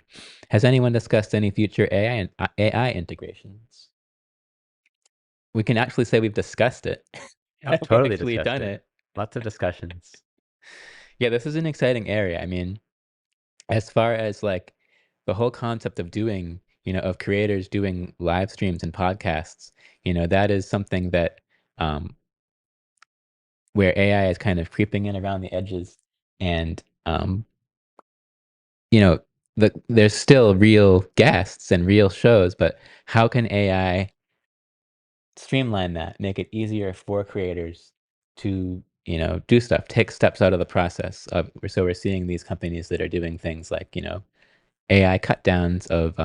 Has anyone discussed any future AI integrations? We can actually say we've discussed it. I've We've totally actually discussed done it. it. Lots of discussions. Yeah, this is an exciting area. I mean, as far as like the whole concept of doing, of creators doing live streams and podcasts, that is something that um, where AI is kind of creeping in around the edges, and you know, there's still real guests and real shows, but how can AI streamline that, make it easier for creators to, do stuff, take steps out of the process of, so we're seeing these companies that are doing things like, AI cut downs of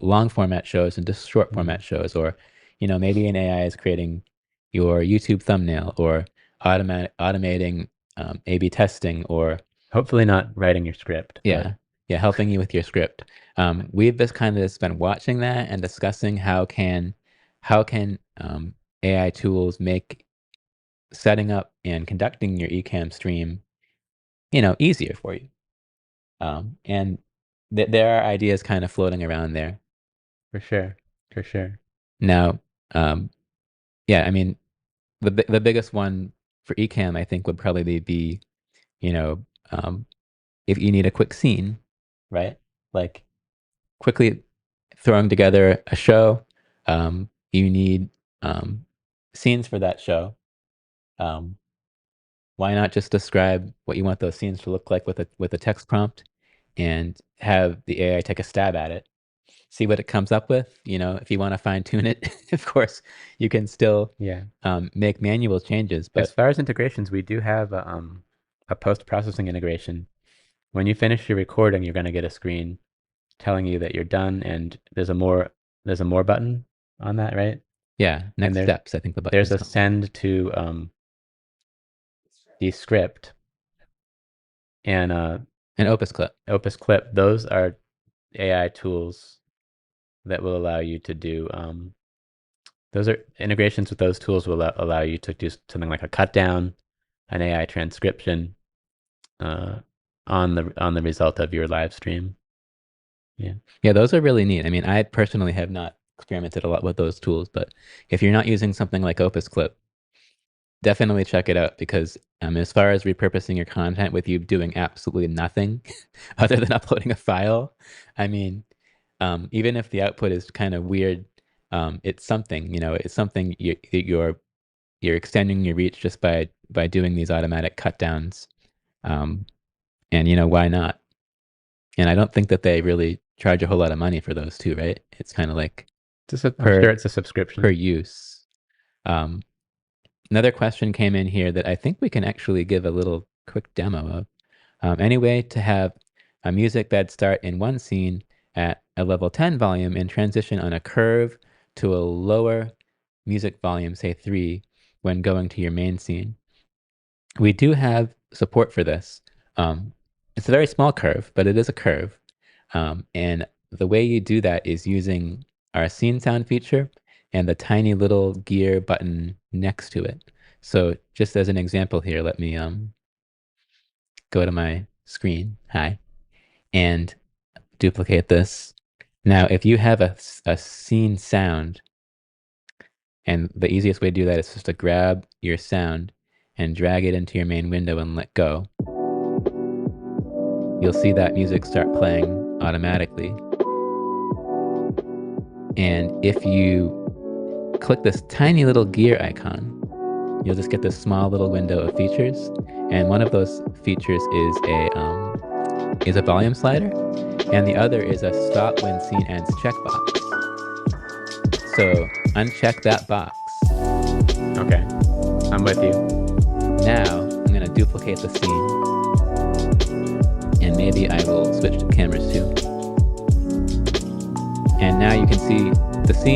long format shows into short Mm. format shows, or maybe an AI is creating your YouTube thumbnail, or automating A/B testing, or Hopefully not writing your script, but yeah, yeah, helping you with your script. We've just kind of just been watching that and discussing how can AI tools make setting up and conducting your Ecamm stream easier for you. And there are ideas kind of floating around there. for sure. For sure. Now, um, yeah, I mean, the biggest one for Ecamm, I think, would probably be, you know, um, if you need a quick scene, right? Like quickly throwing together a show, you need scenes for that show. Um, why not just describe what you want those scenes to look like with a text prompt, and have the AI take a stab at it, see what it comes up with. If you want to fine tune it, of course, you can still Yeah. make manual changes. As But far as integrations, we do have a post-processing integration. When you finish your recording, you're going to get a screen telling you that you're done, and there's a more button on that, right? yeah, And next steps, I think the button there's is a called. send to the script and An Opus clip. Opus Clip. Those are AI tools that will allow you to do those are integrations with those tools will allow you to do something like a cut down, an AI transcription uh, on the result of your live stream. Yeah, Yeah, those are really neat. I mean, I personally have not experimented a lot with those tools, but if you're not using something like Opus Clip, definitely check it out, because as far as repurposing your content with you doing absolutely nothing other than uploading a file, I mean, even if the output is kind of weird, it's something. You're extending your reach just by by doing these automatic cut downs. Um, and why not? And I don't think that they really charge a whole lot of money for those too, right? It's kind of like I'm sure per it's a per subscription. use. Um, Another question came in here that I think we can actually give a little quick demo of. Any way to have a music bed start in one scene at a level 10 volume and transition on a curve to a lower music volume, say 3, when going to your main scene. We do have support for this. It's a very small curve, but it is a curve. And the way you do that is using our scene sound feature and the tiny little gear button next to it. So just as an example here, let me go to my screen, hi, and duplicate this. Now, if you have a scene sound, and the easiest way to do that is just to grab your sound and drag it into your main window and let go, you'll see that music start playing automatically. And if you click this tiny little gear icon, you'll just get this small little window of features. And one of those features is a volume slider, and the other is a stop when scene ends checkbox. So uncheck that box. Okay, I'm with you. Now I'm going to duplicate the scene, and maybe I will switch to cameras too. And now you can see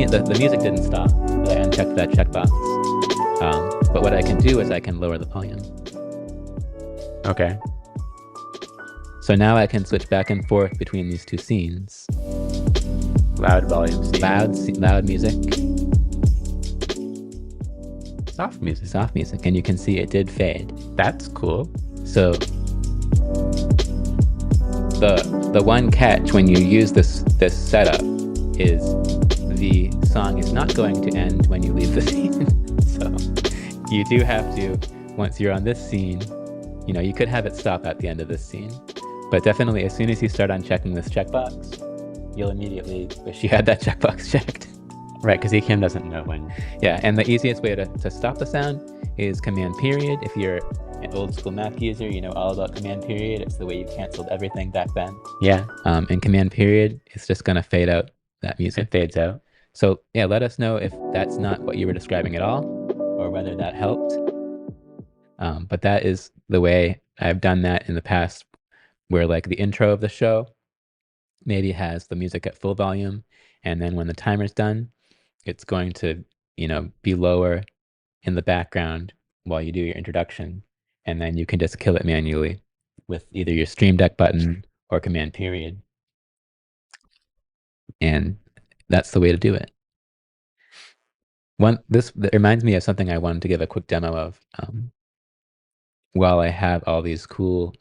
the music didn't stop, but I unchecked that checkbox. But what I can do is I can lower the volume. Okay. So now I can switch back and forth between these two scenes. Loud volume scene. Loud music, Soft music. soft music, and you can see it did fade. That's cool. So the one catch when you use this setup is the song is not going to end when you leave the scene. So you do have to, once you're on this scene, you could have it stop at the end of this scene. But definitely as soon as you start unchecking this checkbox, you'll immediately wish you had that checkbox checked. Right, because Ecamm doesn't know when. Yeah, and the easiest way to stop the sound is Command period. If you're an old school Mac user, you know all about Command period. It's the way you canceled everything back then. Yeah, And Command period is just going to fade out that music. it fades out. So yeah, let us know if that's not what you were describing at all, or whether that helped. But that is the way I've done that in the past, where like the intro of the show maybe has the music at full volume, and then when the timer's done, it's going to, be lower in the background while you do your introduction, and then you can just kill it manually with either your Stream Deck button or Command period. And that's the way to do it. This reminds me of something I wanted to give a quick demo of while I have all these cool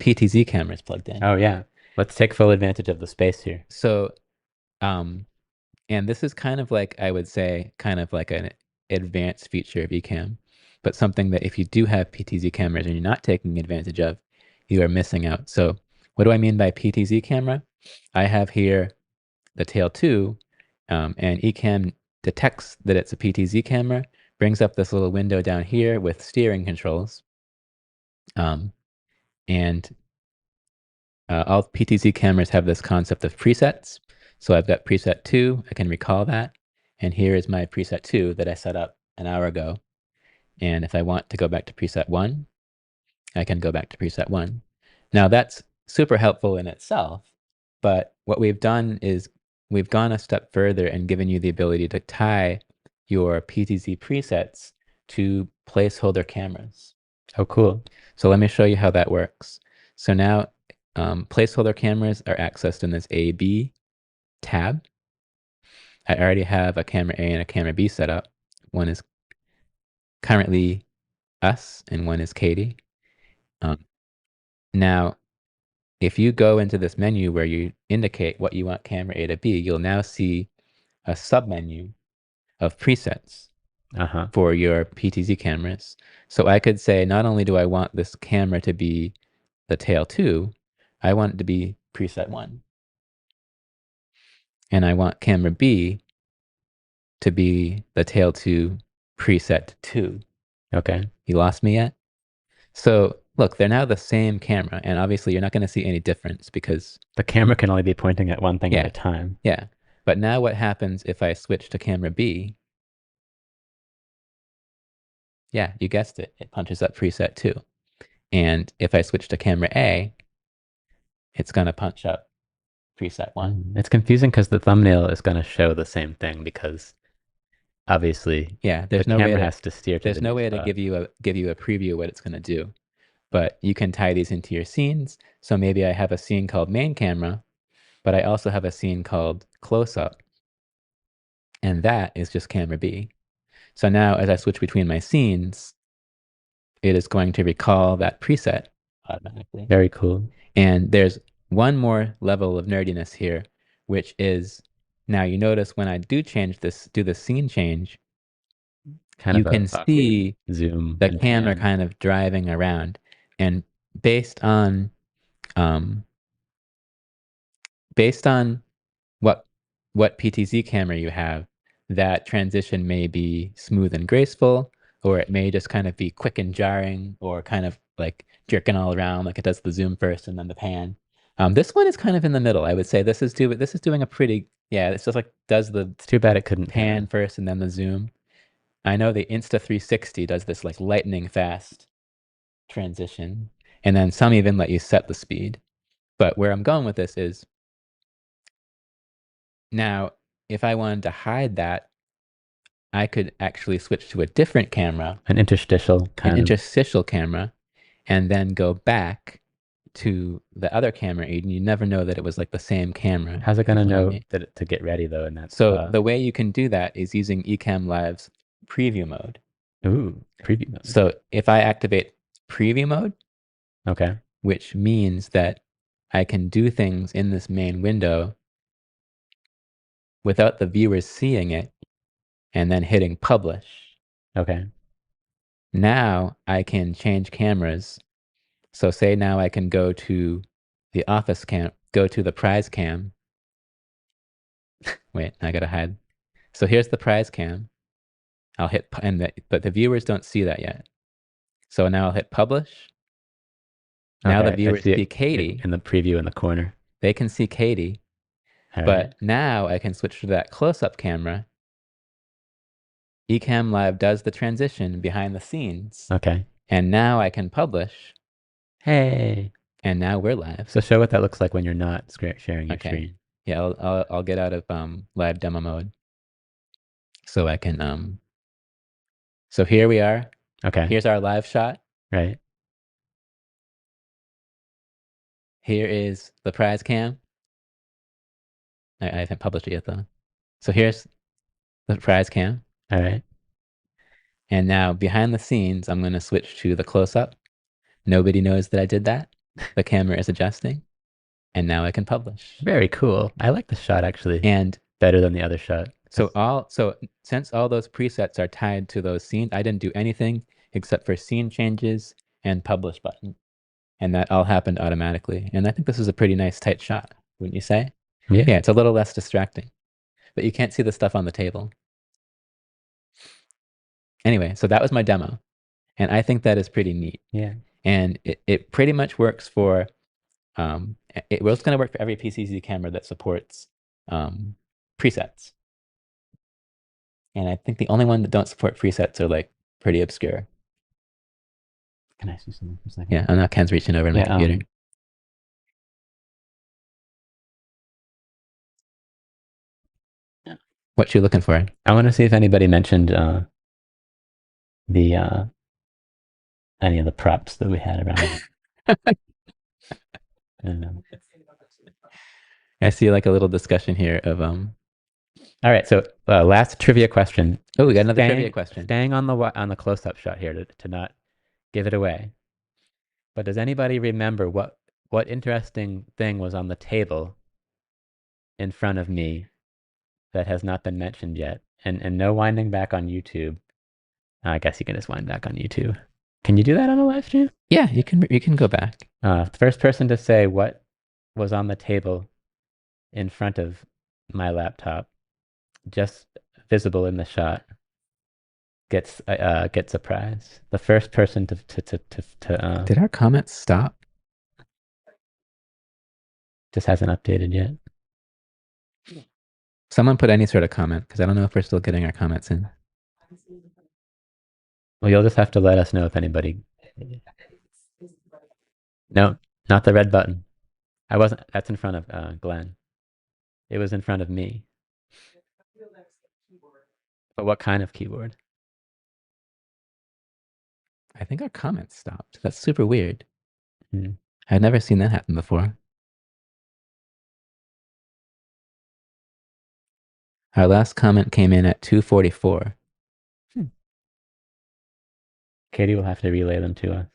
PTZ cameras plugged in. Oh yeah, let's take full advantage of the space here. So, and this is kind of like, I would say, kind of like an advanced feature of Ecamm, but something that if you do have PTZ cameras and you're not taking advantage of, you are missing out. So what do I mean by PTZ camera? I have here the Tail 2, and Ecamm detects that it's a PTZ camera, brings up this little window down here with steering controls. And all PTZ cameras have this concept of presets. So I've got preset 2, I can recall that. And here is my preset 2 that I set up an hour ago. And if I want to go back to preset 1, I can go back to preset 1. Now that's super helpful in itself, but what we've done is we've gone a step further and given you the ability to tie your PTZ presets to placeholder cameras. Oh, cool. So let me show you how that works. So now placeholder cameras are accessed in this A/B tab. I already have a camera A and a camera B set up. One is currently us and one is Katie. Now, if you go into this menu where you indicate what you want camera A to be, you'll now see a submenu of presets for your PTZ cameras. So I could say, not only do I want this camera to be the Tail 2, I want it to be preset 1. And I want camera B to be the Tail 2 preset 2. Okay. You lost me yet? So look, they're now the same camera, and obviously you're not going to see any difference because, The camera can only be pointing at one thing at a yeah, time. yeah. But now what happens if I switch to camera B? Yeah, you guessed it. It punches up preset 2. And if I switch to camera A, it's going to punch up preset 1. It's confusing because the thumbnail is going to show the same thing because obviously Yeah, the camera has to steer to the there's no new way to spot. give you a preview of what it's going to do. But you can tie these into your scenes. So maybe I have a scene called main camera, but I also have a scene called close up, and that is just camera B. So now as I switch between my scenes, it is going to recall that preset automatically. Very cool. And there's one more level of nerdiness here, which is now you notice when I do the scene change, Kind you of can a awkward see zoom the and camera pan. kind of driving around. And based on um, based on what PTZ camera you have, that transition may be smooth and graceful, or it may just kind of be quick and jarring, or kind of like jerking all around, like it does the zoom first and then the pan. This one is kind of in the middle. I would say this is doing a pretty, yeah. It's just like does the It's too bad it couldn't pan first and then the zoom. I know the Insta360 does this like lightning fast transition, and then some even let you set the speed. But where I'm going with this is now, if I wanted to hide that, I could actually switch to a different camera, an interstitial an kind of. interstitial camera, and then go back to the other camera, and you never know that it was like the same camera How's it in gonna front of know me. that to get ready though in that So spot? the way you can do that is using Ecamm Live's preview mode. Ooh, preview mode. So if I activate preview mode, Okay. which means that I can do things in this main window without the viewers seeing it, and then hitting publish. Okay. Now I can change cameras. So say now I can go to the office cam, go to the prize cam. Wait, I gotta hide. So here's the prize cam. I'll hit, but the viewers don't see that yet. So now I'll hit publish. Now the Okay. I viewers see see it Katie. in the preview in the corner. They can see Katie, All right. but now I can switch to that close-up camera. Ecamm Live does the transition behind the scenes, Okay. and now I can publish, Hey. and now we're live. So show what that looks like when you're not sharing your Okay. screen. Yeah, I'll get out of live demo mode so I can so here we are. Okay. Here's our live shot. Right. Here is the prize cam. I haven't published it yet though. So here's the prize cam. All right. And now behind the scenes, I'm going to switch to the close up. Nobody knows that I did that. The camera is adjusting, and now I can publish. Very cool. I like the shot actually And better than the other shot. so since all those presets are tied to those scenes, I didn't do anything except for scene changes and publish button. And that all happened automatically. And I think this is a pretty nice tight shot, wouldn't you say? Yeah. Yeah, it's a little less distracting, but you can't see the stuff on the table. Anyway, so that was my demo. And I think that is pretty neat. Yeah. And it pretty much works for, it's going to work for every PCZ camera that supports presets. And I think the only one that don't support presets are like pretty obscure. Can I see something for a second? Yeah, I know Ken's reaching over my Yeah. computer. What you looking for? I want to see if anybody mentioned the any of the props that we had around. Um, I see like a little discussion here of all right, so last trivia question. Oh, we got another trivia question. Staying on the close-up shot here to not give it away. But does anybody remember what interesting thing was on the table in front of me that has not been mentioned yet? And no winding back on YouTube. I guess you can just wind back on YouTube. Can you do that on a live stream? Yeah, you can go back. The first person to say what was on the table in front of my laptop, just visible in the shot, gets a prize. The first person to Did our comments stop? just hasn't updated yet. Someone put any sort of comment because I don't know if we're still getting our comments in. Well, you'll just have to let us know if anybody. No, not the red button. I wasn't. That's in front of Glenn. It was in front of me. But what kind of keyboard? I think our comments stopped. That's super weird. Hmm. I've never seen that happen before. Our last comment came in at 2:44. Katie will have to relay them to us.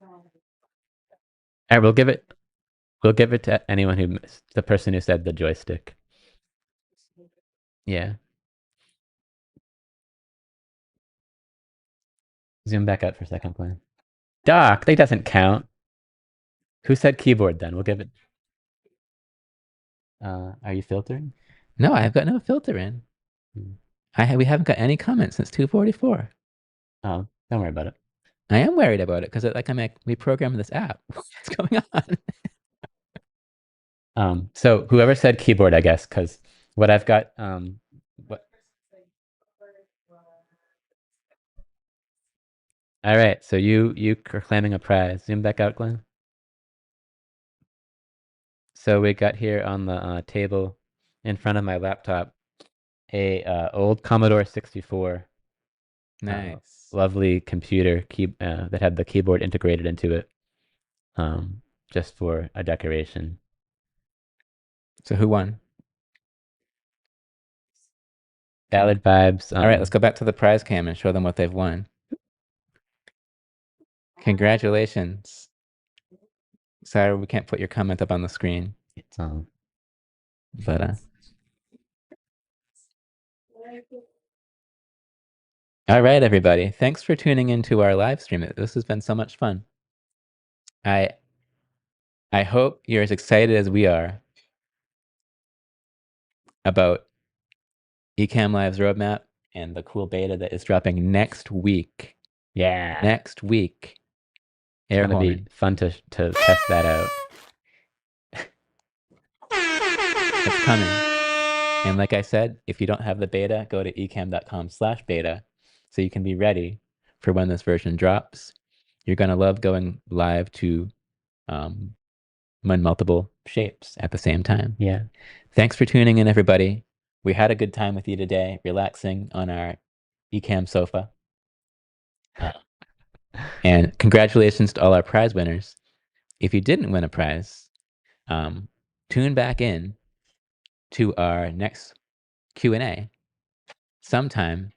All right, we'll give it to anyone who missed, the person who said the joystick. Yeah. Zoom back out for a second, Glenn. Doc, that doesn't count. Who said keyboard then? We'll give it. Are you filtering? No, I've got no filter in. We haven't got any comments since 2:44. Oh, don't worry about it. I am worried about it because we programmed this app. What's going on? So whoever said keyboard, I guess, because what I've got, what? All right, so you are claiming a prize. Zoom back out, Glenn. So we got here on the table in front of my laptop a old Commodore 64. Nice. Lovely computer that had the keyboard integrated into it, just for a decoration. So who won? Ballad vibes. All right, let's go back to the prize cam and show them what they've won. Congratulations. Sorry, we can't put your comment up on the screen. It's But all right, everybody. Thanks for tuning into our live stream. This has been so much fun. I hope you're as excited as we are about Ecamm Live's roadmap and the cool beta that is dropping next week. Yeah. Next week. It's going to be fun to test that out. It's coming. And like I said, if you don't have the beta, go to ecamm.com/beta so you can be ready for when this version drops. You're going to love going live to multiple shapes at the same time. Yeah. Thanks for tuning in, everybody. We had a good time with you today, relaxing on our Ecamm sofa. And congratulations to all our prize winners. If you didn't win a prize, tune back in to our next Q&A sometime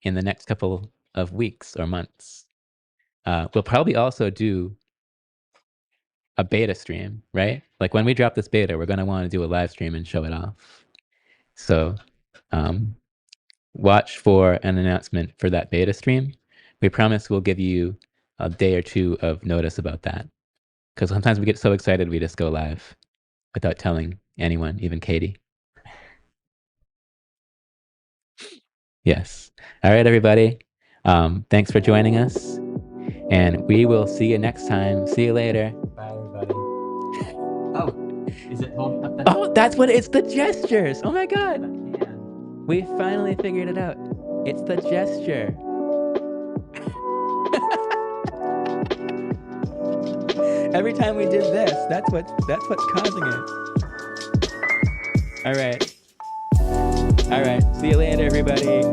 in the next couple of weeks or months. We'll probably also do a beta stream, right? Like when we drop this beta, we're going to want to do a live stream and show it off. So watch for an announcement for that beta stream. We promise we'll give you a day or two of notice about that. Because sometimes we get so excited we just go live without telling anyone, even Katie. Yes. All right, everybody. Thanks for joining us. And we will see you next time. See you later. Bye, everybody. Oh, is it holding up? Oh, that's what it's the gestures. Oh my God. We finally figured it out. It's the gesture. Every time we did this, that's what's causing it. All right. See you later, everybody.